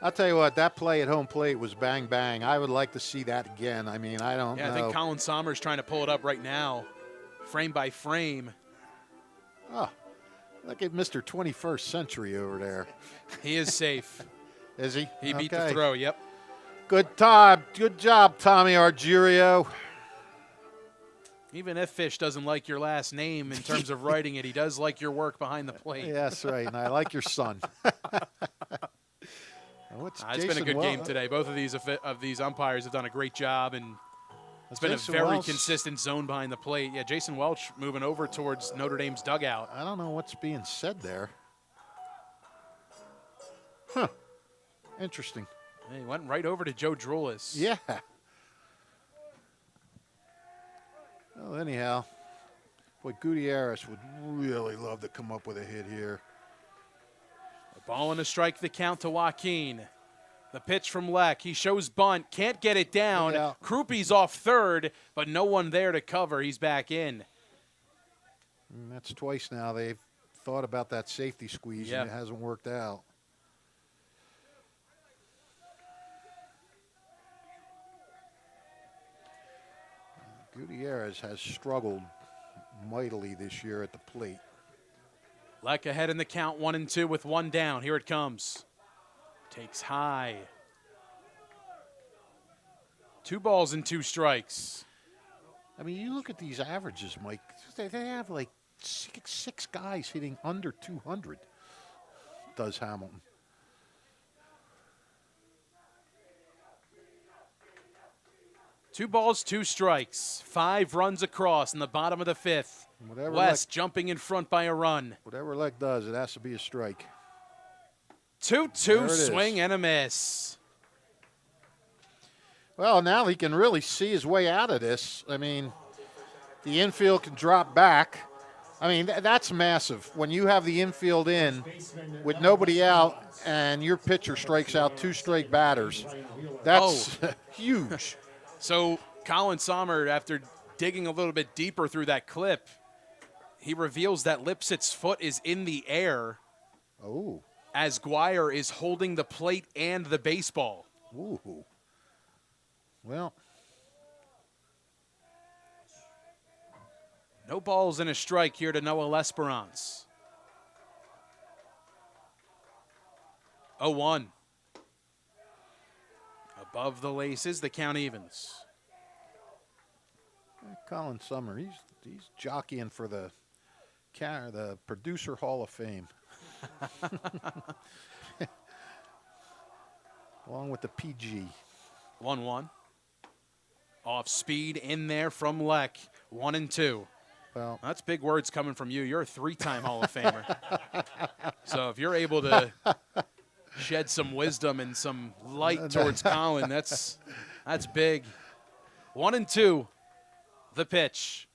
I'll tell you what, that play at home plate was bang, bang. I would like to see that again. I mean, I don't know. I think Colin Sommer's trying to pull it up right now, frame by frame. Oh, look at Mr. 21st Century over there. He is safe. Is he? He beat the throw, yep. Good job, Tommy Argerio. Even if Fish doesn't like your last name in terms of writing it, he does like your work behind the plate. Yeah, that's right, and I like your son. It's been a good game today. Both of these umpires have done a great job, and it's been a very consistent zone behind the plate. Yeah, Jason Welch moving over towards Notre Dame's dugout. I don't know what's being said there. Huh. Interesting. He went right over to Joe Drulis. Yeah. Well, anyhow, boy, Gutierrez would really love to come up with a hit here. A ball and a strike, the count to Joaquin. The pitch from Leck. He shows bunt, can't get it down. Yeah. Krupe's off third, but no one there to cover. He's back in. And that's twice now they've thought about that safety squeeze, and it hasn't worked out. Gutierrez has struggled mightily this year at the plate. Leck ahead in the count, 1-2 with one down. Here it comes. Takes high. 2 balls and 2 strikes. I mean, you look at these averages, Mike. They have like six guys hitting under 200. Does Hamilton. 2 balls, 2 strikes. 5 runs across in the bottom of the 5th. West jumping in front by a run. Whatever Leck does, it has to be a strike. 2-2 swing and a miss. Well, now he can really see his way out of this. I mean, the infield can drop back. I mean, that's massive. When you have the infield in with nobody out and your pitcher strikes out 2 straight batters, that's huge. So Colin Sommer, after digging a little bit deeper through that clip, he reveals that Lipsit's foot is in the air as Guire is holding the plate and the baseball. Ooh. Well, no balls and a strike here to Noah L'Esperance. 0-1. Above the laces, the count evens. Colin Summer, he's jockeying for the Producer Hall of Fame. Along with the PG. 1-1. Off speed in there from Leck. 1-2. Well, that's big words coming from you. You're a 3-time Hall of Famer. So if you're able to shed some wisdom and some light towards Colin, that's big. 1-2. The pitch.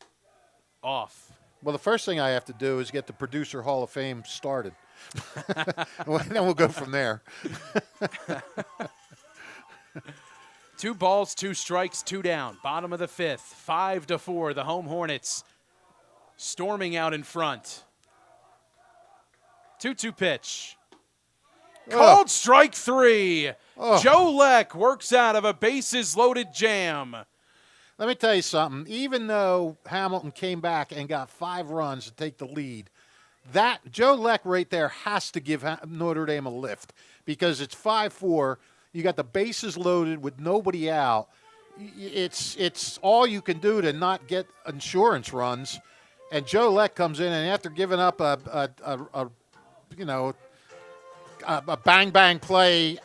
Off. Well, the first thing I have to do is get the Producer Hall of Fame started. Then we'll go from there. 2 balls, 2 strikes, 2 down. Bottom of the 5th. 5-4. The home Hornets storming out in front. 2-2 pitch. Called strike 3. Joe Leck works out of a bases-loaded jam. Let me tell you something. Even though Hamilton came back and got 5 runs to take the lead, that Joe Leck right there has to give Notre Dame a lift because it's 5-4. You got the bases loaded with nobody out. It's all you can do to not get insurance runs. And Joe Leck comes in, and after giving up a bang play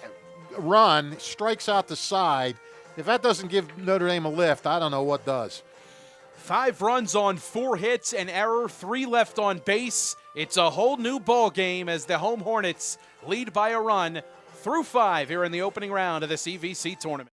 run, strikes out the side. If that doesn't give Notre Dame a lift, I don't know what does. 5 runs on 4 hits, an error, 3 left on base. It's a whole new ball game as the home Hornets lead by a run through 5 here in the opening round of the CVC tournament.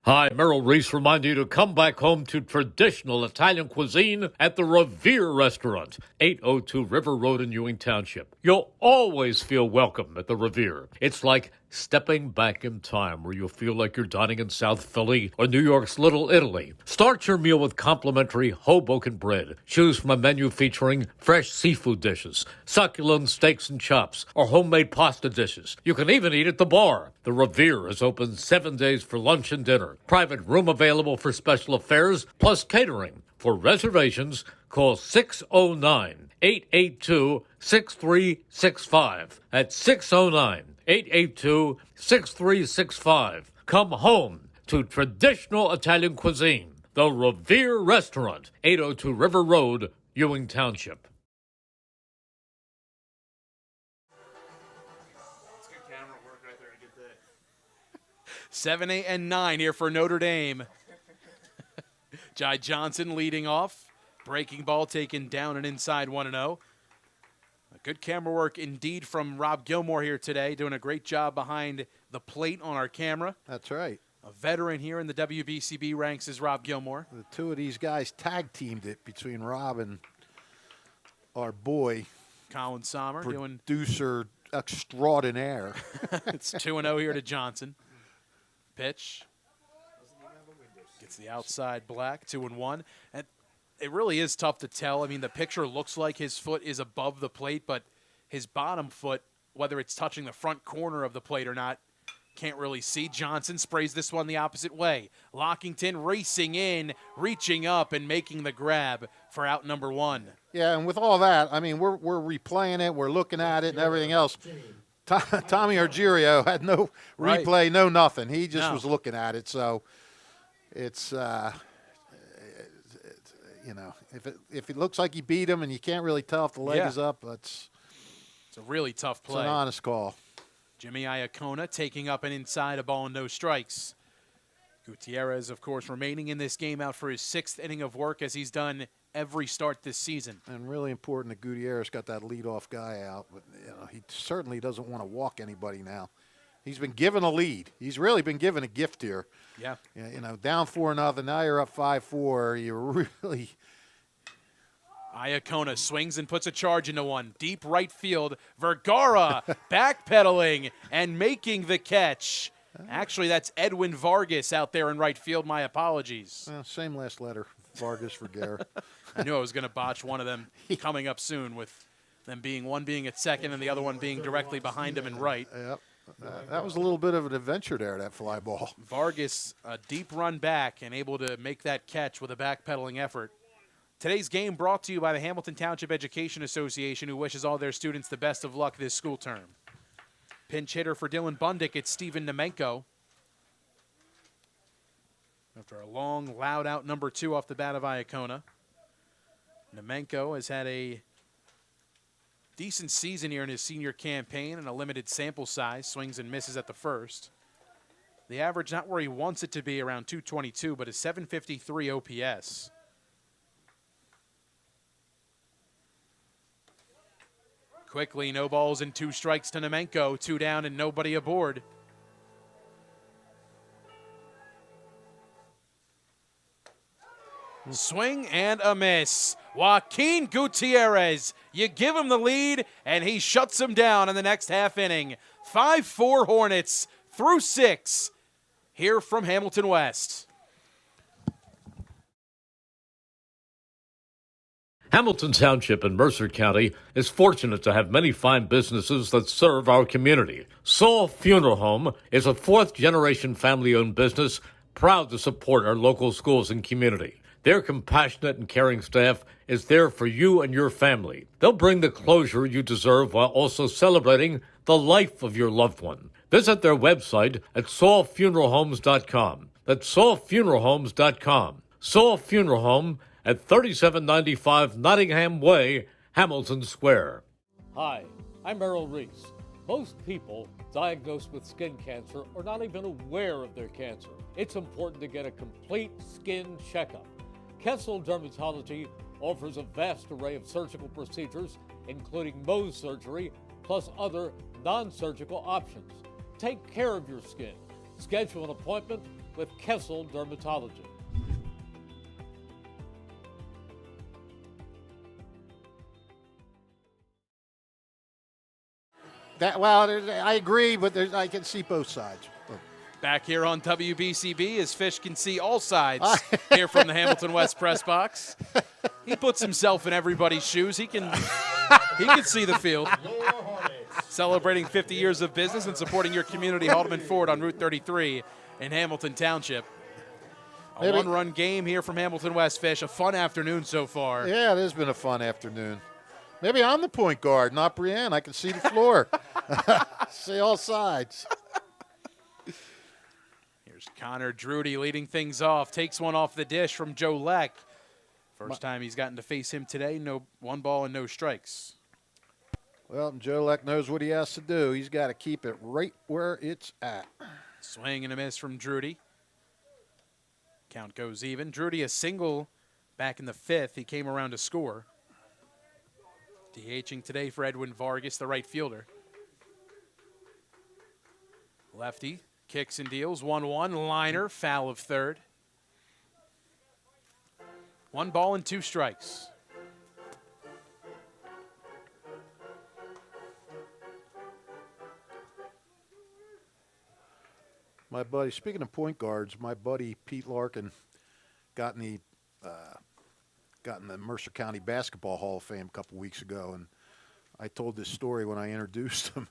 Hi, Merrill Reese reminding you to come back home to traditional Italian cuisine at the Revere Restaurant, 802 River Road in Ewing Township. You'll always feel welcome at the Revere. It's like stepping back in time where you'll feel like you're dining in South Philly or New York's Little Italy. Start your meal with complimentary Hoboken bread. Choose from a menu featuring fresh seafood dishes, succulent steaks and chops, or homemade pasta dishes. You can even eat at the bar. The Revere is open 7 days for lunch and dinner. Private room available for special affairs, plus catering. For reservations, call 609-882-6365. That's 609-882-6365. Come home to traditional Italian cuisine. The Revere Restaurant, 802 River Road, Ewing Township. 7, 8, and 9 here for Notre Dame. Jai Johnson leading off. Breaking ball taken down and inside 1-0. Good camera work indeed from Rob Gilmore here today, doing a great job behind the plate on our camera. That's right. A veteran here in the WBCB ranks is Rob Gilmore. The 2 of these guys tag teamed it between Rob and our boy, Colin Sommer, doing producer extraordinaire. It's 2-0 here to Johnson. Pitch. Gets the outside black, 2-1. And it really is tough to tell. I mean, the picture looks like his foot is above the plate, but his bottom foot, whether it's touching the front corner of the plate or not, can't really see. Johnson sprays this one the opposite way. Lockington racing in, reaching up, and making the grab for out number 1. Yeah, and with all that, I mean, we're replaying it, we're looking at it and everything else. Tommy Argerio had no replay, no nothing. He just was looking at it. So it's you know, if it looks like he beat him and you can't really tell if the leg is up, it's a really tough play. It's an honest call. Jimmy Iacona taking up and inside a ball and no strikes. Gutierrez, of course, remaining in this game out for his 6th inning of work as he's done every start this season. And really important that Gutierrez got that leadoff guy out. But, he certainly doesn't want to walk anybody now. He's been given a lead. He's really been given a gift here. Yeah. Down 4-0. Now you're up 5-4. You really. Iacona swings and puts a charge into one. Deep right field. Vergara backpedaling and making the catch. Actually, that's Edwin Vargas out there in right field. My apologies. Same last letter, Vargas, Vergara. I knew I was going to botch one of them coming up soon, with them one being at second and the other one being directly behind him in right. Yep. That was a little bit of an adventure there, that fly ball. Vargas, a deep run back and able to make that catch with a backpedaling effort. Today's game brought to you by the Hamilton Township Education Association, who wishes all their students the best of luck this school term. Pinch hitter for Dylan Bundick, it's Steven Nemenko. After a long, loud out number 2 off the bat of Iacona. Nemenko has had a decent season here in his senior campaign and a limited sample size. Swings and misses at the first. The average not where he wants it to be, around 222, but a 753 OPS. Quickly, no balls and 2 strikes to Nemenko. 2 down and nobody aboard. Swing and a miss. Joaquin Gutierrez, you give him the lead, and he shuts him down in the next half inning. 5-4 Hornets through 6 here from Hamilton West. Hamilton Township in Mercer County is fortunate to have many fine businesses that serve our community. Saul Funeral Home is a 4th-generation family-owned business proud to support our local schools and community. Their compassionate and caring staff is there for you and your family. They'll bring the closure you deserve while also celebrating the life of your loved one. Visit their website at saulfuneralhomes.com. That's saulfuneralhomes.com. Saul Funeral Home at 3795 Nottingham Way, Hamilton Square. Hi, I'm Errol Reese. Most people diagnosed with skin cancer are not even aware of their cancer. It's important to get a complete skin checkup. Kessel Dermatology offers a vast array of surgical procedures, including Mohs surgery, plus other non-surgical options. Take care of your skin. Schedule an appointment with Kessel Dermatology. I agree, but I can see both sides. Back here on WBCB, as Fish can see all sides here from the Hamilton West press box. He puts himself in everybody's shoes. He can see the field. Celebrating 50 years of business and supporting your community, Haldeman Ford on Route 33 in Hamilton Township. A one-run game here from Hamilton West, Fish. A fun afternoon so far. Yeah, it has been a fun afternoon. Maybe I'm the point guard, not Brienne. I can see the floor. See all sides. Here's Connor Drudy leading things off. Takes one off the dish from Joe Leck. First time he's gotten to face him today. No 1 ball and no strikes. Well, Joe Leck knows what he has to do. He's got to keep it right where it's at. Swing and a miss from Drudy. Count goes even. Drudy a single back in the 5th. He came around to score. DHing today for Edwin Vargas, the right fielder. Lefty kicks and deals. 1-1. Liner, foul of 3rd. 1 ball and 2 strikes. My buddy, speaking of point guards, my buddy Pete Larkin got in the Mercer County Basketball Hall of Fame a couple weeks ago, and I told this story when I introduced him.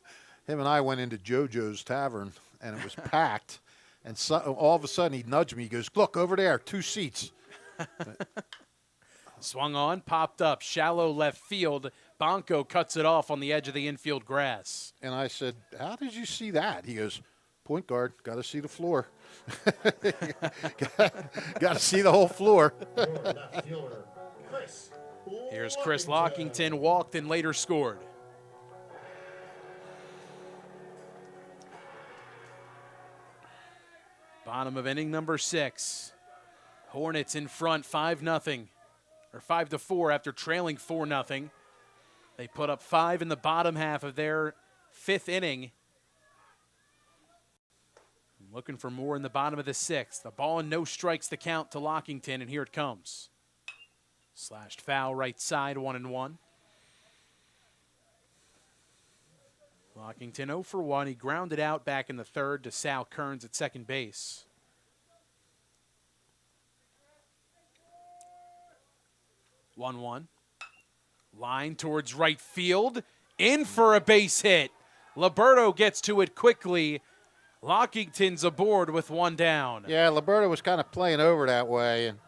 Him and I went into JoJo's Tavern, and it was packed, and all of a sudden he nudged me. He goes, "Look, over there, 2 seats." Swung on, popped up, shallow left field. Bonko cuts it off on the edge of the infield grass. And I said, "How did you see that?" He goes, "Point guard, got to see the floor." Got to see the whole floor. Here's Chris Lockington, walked and later scored. Bottom of inning number 6. Hornets in front 5-0, or 5-4 after trailing 4-0. They put up 5 in the bottom half of their 5th inning. Looking for more in the bottom of the 6th. The ball and no strikes the count to Lockington, and here it comes. Slashed foul right side, 1-1. Lockington 0 for 1. He grounded out back in the 3rd to Sal Kearns at second base. One. Line towards right field. In for a base hit. Liberto gets to it quickly. Lockington's aboard with 1 down. Yeah, Liberto was kind of playing over that way, and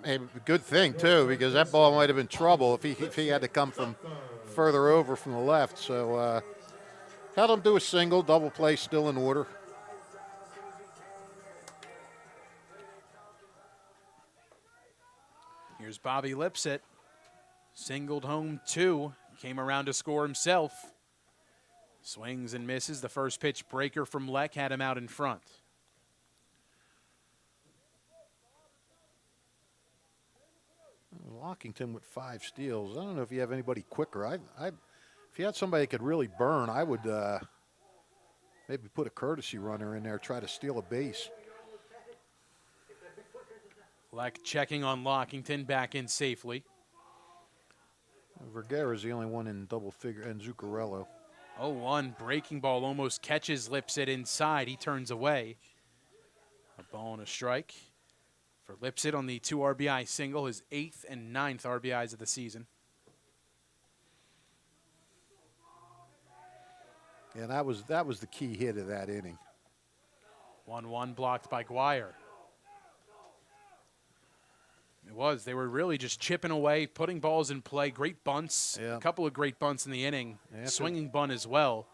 maybe a good thing too, because that ball might have been trouble if he had to come from further over from the left. So held him to a single. Double play still in order. Here's Bobby Lipsett. Singled home 2. Came around to score himself. Swings and misses. The first pitch breaker from Leck had him out in front. Lockington with 5 steals. I don't know if you have anybody quicker. If you had somebody that could really burn, I would maybe put a courtesy runner in there, try to steal a base. Leck checking on Lockington, back in safely. Vergara's the only one in double figure, and Zuccarello. 0-1, breaking ball almost catches Lipsett inside. He turns away. A ball and a strike for Lipsett on the 2 RBI single, his 8th and 9th RBIs of the season. Yeah, that was the key hit of that inning. 1-1 blocked by Guire. It was. They were really just chipping away, putting balls in play. Great bunts. Yeah. A couple of great bunts in the inning. Yeah, swinging bunt as well.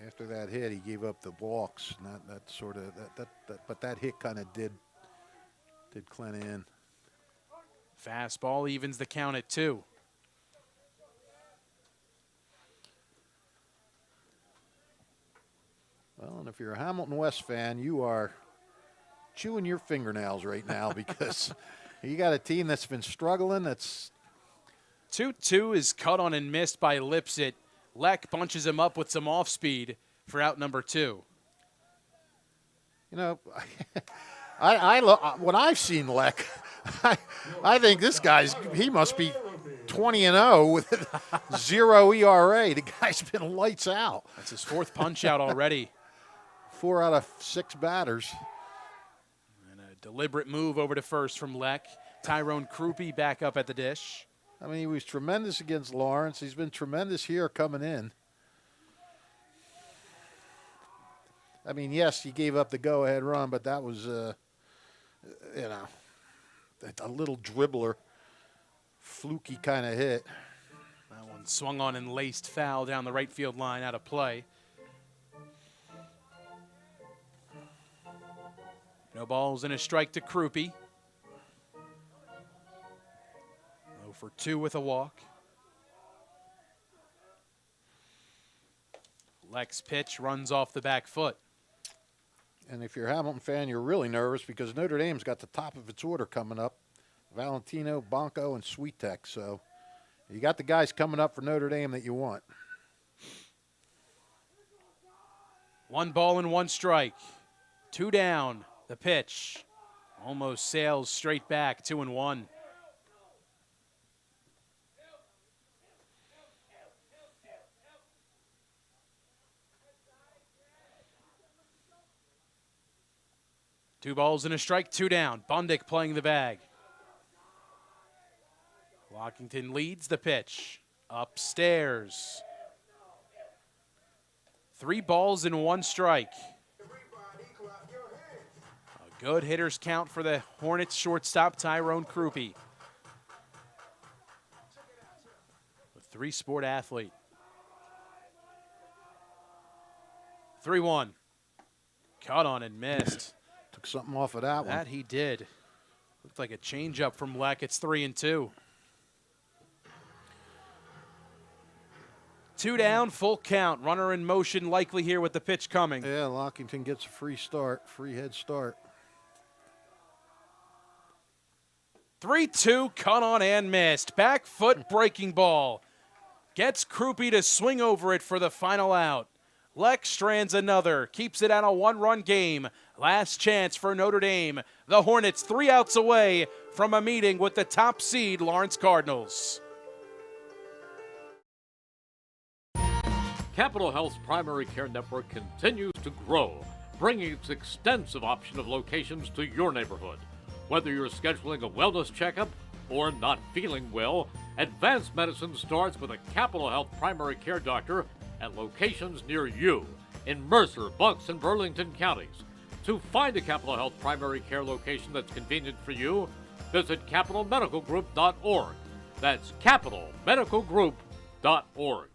After that hit, he gave up the walks. But that hit kind of did Clint in. Fastball evens the count at 2. Well, and if you're a Hamilton West fan, you are chewing your fingernails right now because you got a team that's been struggling. That's 2-2 is cut on and missed by Lipsett. Leck bunches him up with some off speed for out number 2. You know, when I've seen Leck, I think this he must be 20-0 with 0 ERA. The guy's been lights out. That's his 4th punch out already. 4 out of 6 batters. And a deliberate move over to first from Leck. Tyrone Krupe back up at the dish. I mean, he was tremendous against Lawrence. He's been tremendous here coming in. I mean, yes, he gave up the go-ahead run, but that was, a little dribbler, fluky kind of hit. That one swung on and laced foul down the right field line, out of play. No balls and a strike to Krupe. 0 for 2 with a walk. Leck's pitch runs off the back foot. And if you're a Hamilton fan, you're really nervous because Notre Dame's got the top of its order coming up. Valentino, Bonco, and Sweetek. So you got the guys coming up for Notre Dame that you want. 1 ball and 1 strike. 2 down. The pitch almost sails straight back. 2-1. Two balls and a strike, 2 down. Bundick playing the bag. Lockington leads the pitch. Upstairs. 3 balls and 1 strike. A good hitter's count for the Hornets shortstop, Tyrone Krupe. A 3-sport athlete. 3-1. Caught on and missed. Took something off of that one. That he did. Looked like a changeup from Leck. It's 3-2. 2 down, full count. Runner in motion, likely here with the pitch coming. Yeah, Lockington gets a free head start. 3-2, cut on and missed. Back foot breaking ball. Gets Krupe to swing over it for the final out. Lex strands another, keeps it at a 1-run game. Last chance for Notre Dame. The Hornets 3 outs away from a meeting with the top seed Lawrence Cardinals. Capital Health's primary care network continues to grow, bringing its extensive option of locations to your neighborhood. Whether you're scheduling a wellness checkup or not feeling well, advanced medicine starts with a Capital Health primary care doctor at locations near you in Mercer, Bucks, and Burlington counties. To find a Capital Health primary care location that's convenient for you, visit capitalmedicalgroup.org. That's capitalmedicalgroup.org.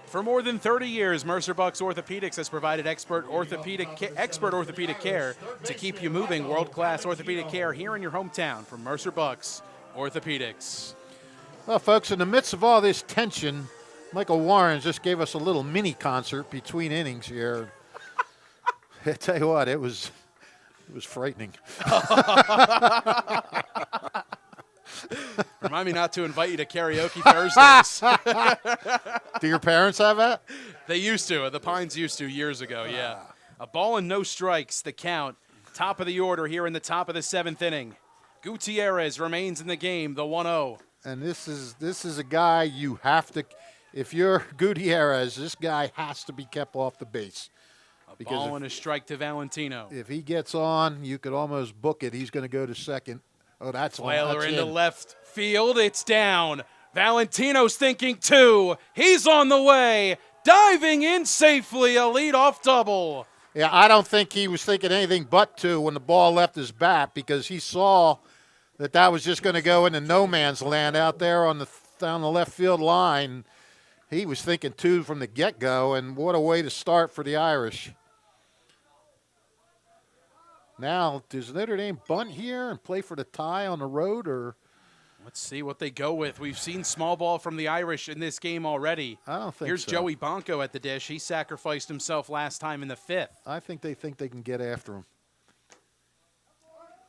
For more than 30 years, Mercer Bucks Orthopedics has provided expert orthopedic care to keep you moving. World-class orthopedic care here in your hometown from Mercer Bucks Orthopedics. Well, folks, in the midst of all this tension, Michael Warren just gave us a little mini concert between innings here. I tell you what, it was frightening. Remind me not to invite you to karaoke Thursdays. Do your parents have that? They used to. The Pines used to years ago, yeah. A ball and no strikes, the count. Top of the order here in the top of the 7th inning. Gutierrez remains in the game, the 1-0. And this is a guy you have to, if you're Gutierrez, this guy has to be kept off the base. A ball and a strike to Valentino. If he gets on, you could almost book it. He's going to go to second. Oh, that's Flailer into left field. It's down. Valentino's thinking 2. He's on the way. Diving in safely. A leadoff double. Yeah, I don't think he was thinking anything but 2 when the ball left his bat, because he saw that was just going to go into no man's land out there down the left field line. He was thinking 2 from the get-go, and what a way to start for the Irish. Now, does Notre Dame bunt here and play for the tie on the road, or? Let's see what they go with. We've seen small ball from the Irish in this game already. I don't think Here's so. Joey Bonco at the dish. He sacrificed himself last time in the 5th. I think they can get after him.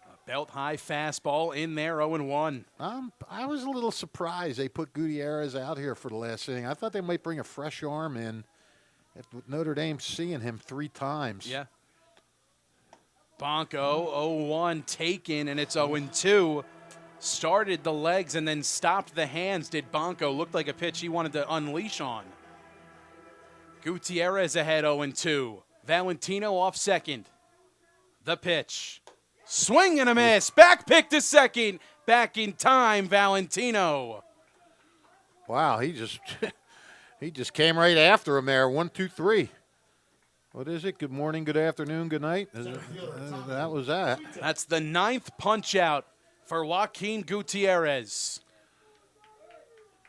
A belt-high fastball in there, 0-1. I was a little surprised they put Gutierrez out here for the last inning. I thought they might bring a fresh arm in. With Notre Dame seeing him 3 times. Yeah. Bonco, 0-1 taken, and it's 0-2. Started the legs and then stopped the hands, did Bonco. Looked like a pitch he wanted to unleash on. Gutierrez ahead, 0-2. Valentino off second. The pitch. Swing and a miss. Back pick to second. Back in time, Valentino. Wow, he just came right after him there. 1, 2, 3. What is it? Good morning, good afternoon, good night? That was that. That's the 9th punch out for Joaquin Gutierrez.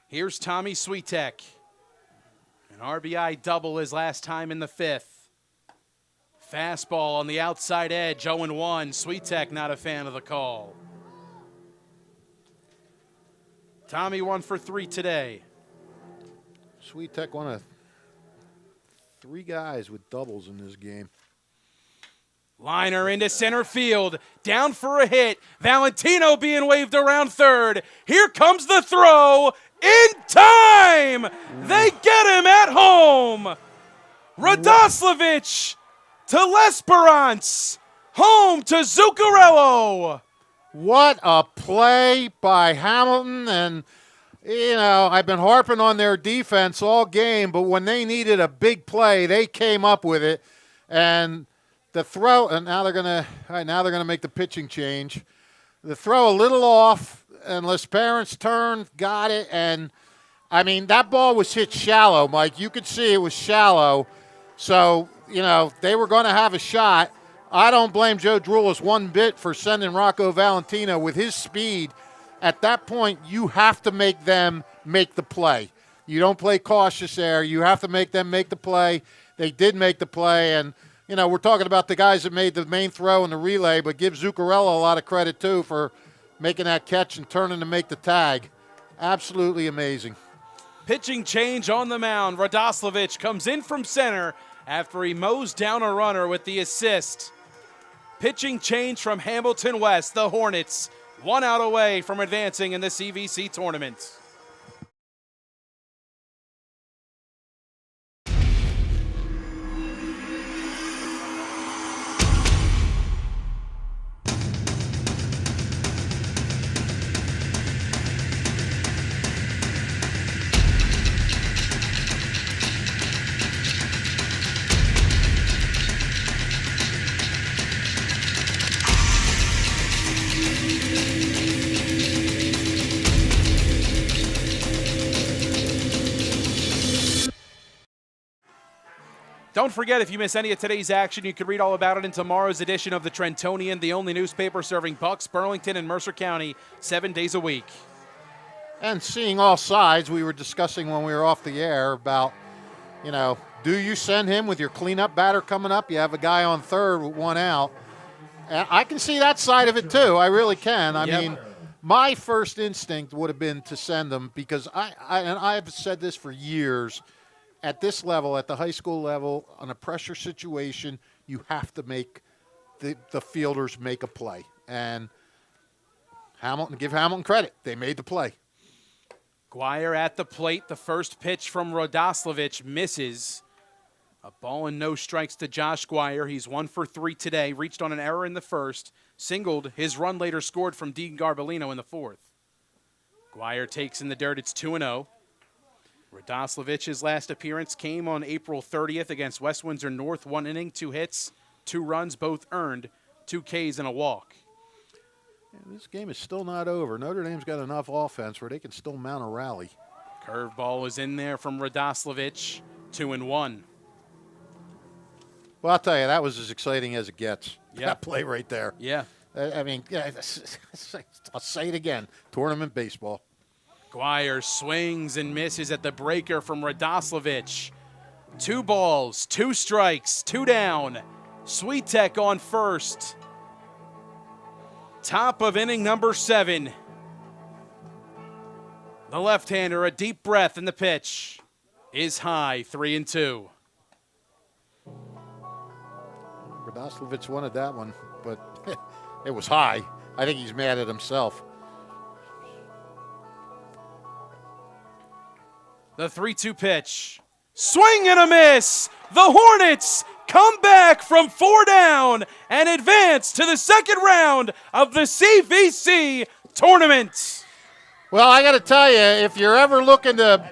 Here's Tommy Switek. An RBI double his last time in the 5th. Fastball on the outside edge, 0-1. Switek not a fan of the call. Tommy 1 for 3 today. Switek one of 3 guys with doubles in this game. Liner into center field, down for a hit. Valentino being waved around third. Here comes the throw, in time! They get him at home! Radoslavich to Lesperance, home to Zuccarello. What a play by Hamilton, and I've been harping on their defense all game, but when they needed a big play, they came up with it. And the throw, and now they're gonna make the pitching change. The throw a little off, and Lesperance turned, got it, and I mean, that ball was hit shallow, Mike. You could see it was shallow. So, they were going to have a shot. I don't blame Joe Droulis one bit for sending Rocco Valentino with his speed. At that point, you have to make them make the play. You don't play cautious there. You have to make them make the play. They did make the play. And, we're talking about the guys that made the main throw and the relay, but give Zuccarello a lot of credit, too, for making that catch and turning to make the tag. Absolutely amazing. Pitching change on the mound. Radoslavich comes in from center after he mows down a runner with the assist. Pitching change from Hamilton West. The Hornets 1 out away from advancing in the CVC tournament. Don't forget, if you miss any of today's action, you can read all about it in tomorrow's edition of the Trentonian, the only newspaper serving Bucks, Burlington, and Mercer County 7 days a week. And seeing all sides, we were discussing when we were off the air about, do you send him with your cleanup batter coming up? You have a guy on third with 1 out. And I can see that side of it, too. I really can. I mean, my first instinct would have been to send him because I've said this for years. At this level, at the high school level, on a pressure situation, you have to make the fielders make a play. And give Hamilton credit. They made the play. Guire at the plate. The first pitch from Radoslavich misses. A ball and no strikes to Josh Guire. He's 1 for 3 today. Reached on an error in the first. Singled. His run later scored from Dean Garbolino in the fourth. Guire takes in the dirt. It's 2-0. Radoslavich's last appearance came on April 30th against West Windsor North. 1 inning, 2 hits, 2 runs, both earned, 2 Ks and a walk. Yeah, this game is still not over. Notre Dame's got enough offense where they can still mount a rally. Curveball is in there from Radoslavich, 2-1. Well, I'll tell you, that was as exciting as it gets. Yeah. That play right there. Yeah. I mean, I'll say it again, tournament baseball. Guire swings and misses at the breaker from Radoslavich. 2 balls, 2 strikes, 2 down. Sweetek on first. Top of inning number 7. The left-hander, a deep breath, and the pitch is high, 3-2. Radoslavich wanted that one, but it was high. I think he's mad at himself. The 3-2 pitch. Swing and a miss. The Hornets come back from 4 down and advance to the second round of the CVC tournament. Well, I got to tell you, if you're ever looking to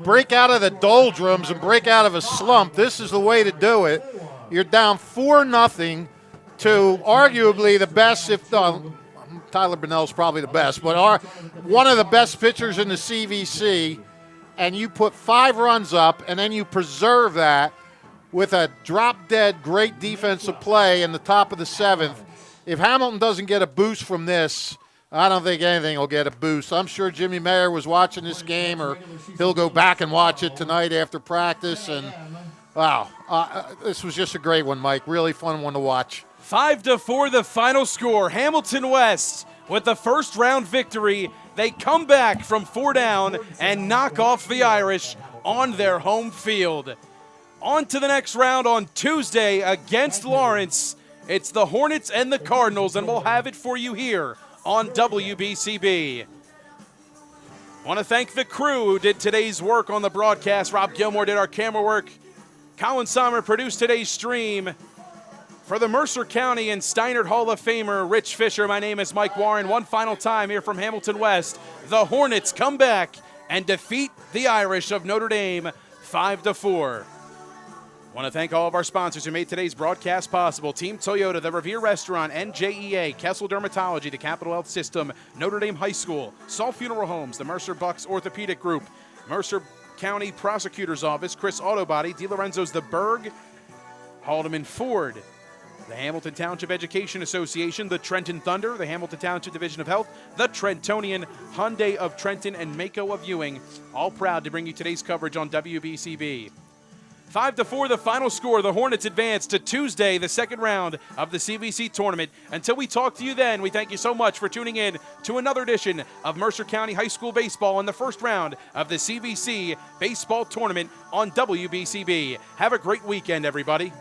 break out of the doldrums and break out of a slump, this is the way to do it. You're down 4-0 to arguably the best, Tyler Bunnell's probably the best, but one of the best pitchers in the CVC. And you put 5 runs up, and then you preserve that with a drop-dead great defensive play in the top of the 7th. If Hamilton doesn't get a boost from this, I don't think anything will get a boost. I'm sure Jimmy Mayer was watching this game, or he'll go back and watch it tonight after practice. And, wow, this was just a great one, Mike. Really fun one to watch. 5-4 the final score. Hamilton West with the first round victory. They come back from 4 down and knock off the Irish on their home field. On to the next round on Tuesday against Lawrence. It's the Hornets and the Cardinals, and we'll have it for you here on WBCB. I want to thank the crew who did today's work on the broadcast. Rob Gilmore did our camera work. Colin Sommer produced today's stream. For the Mercer County and Steinert Hall of Famer Rich Fisher, my name is Mike Warren. One final time here from Hamilton West. The Hornets come back and defeat the Irish of Notre Dame 5-4. Want to thank all of our sponsors who made today's broadcast possible. Team Toyota, the Revere Restaurant, NJEA, Kessel Dermatology, the Capital Health System, Notre Dame High School, Saul Funeral Homes, the Mercer Bucks Orthopedic Group, Mercer County Prosecutor's Office, Chris Auto Body, DeLorenzo's The Berg, Haldeman Ford, the Hamilton Township Education Association, the Trenton Thunder, the Hamilton Township Division of Health, the Trentonian, Hyundai of Trenton, and Mako of Ewing, all proud to bring you today's coverage on WBCB. 5-4 the final score. The Hornets advance to Tuesday, the second round of the CVC tournament. Until we talk to you then, we thank you so much for tuning in to another edition of Mercer County High School Baseball in the first round of the CVC Baseball Tournament on WBCB. Have a great weekend, everybody.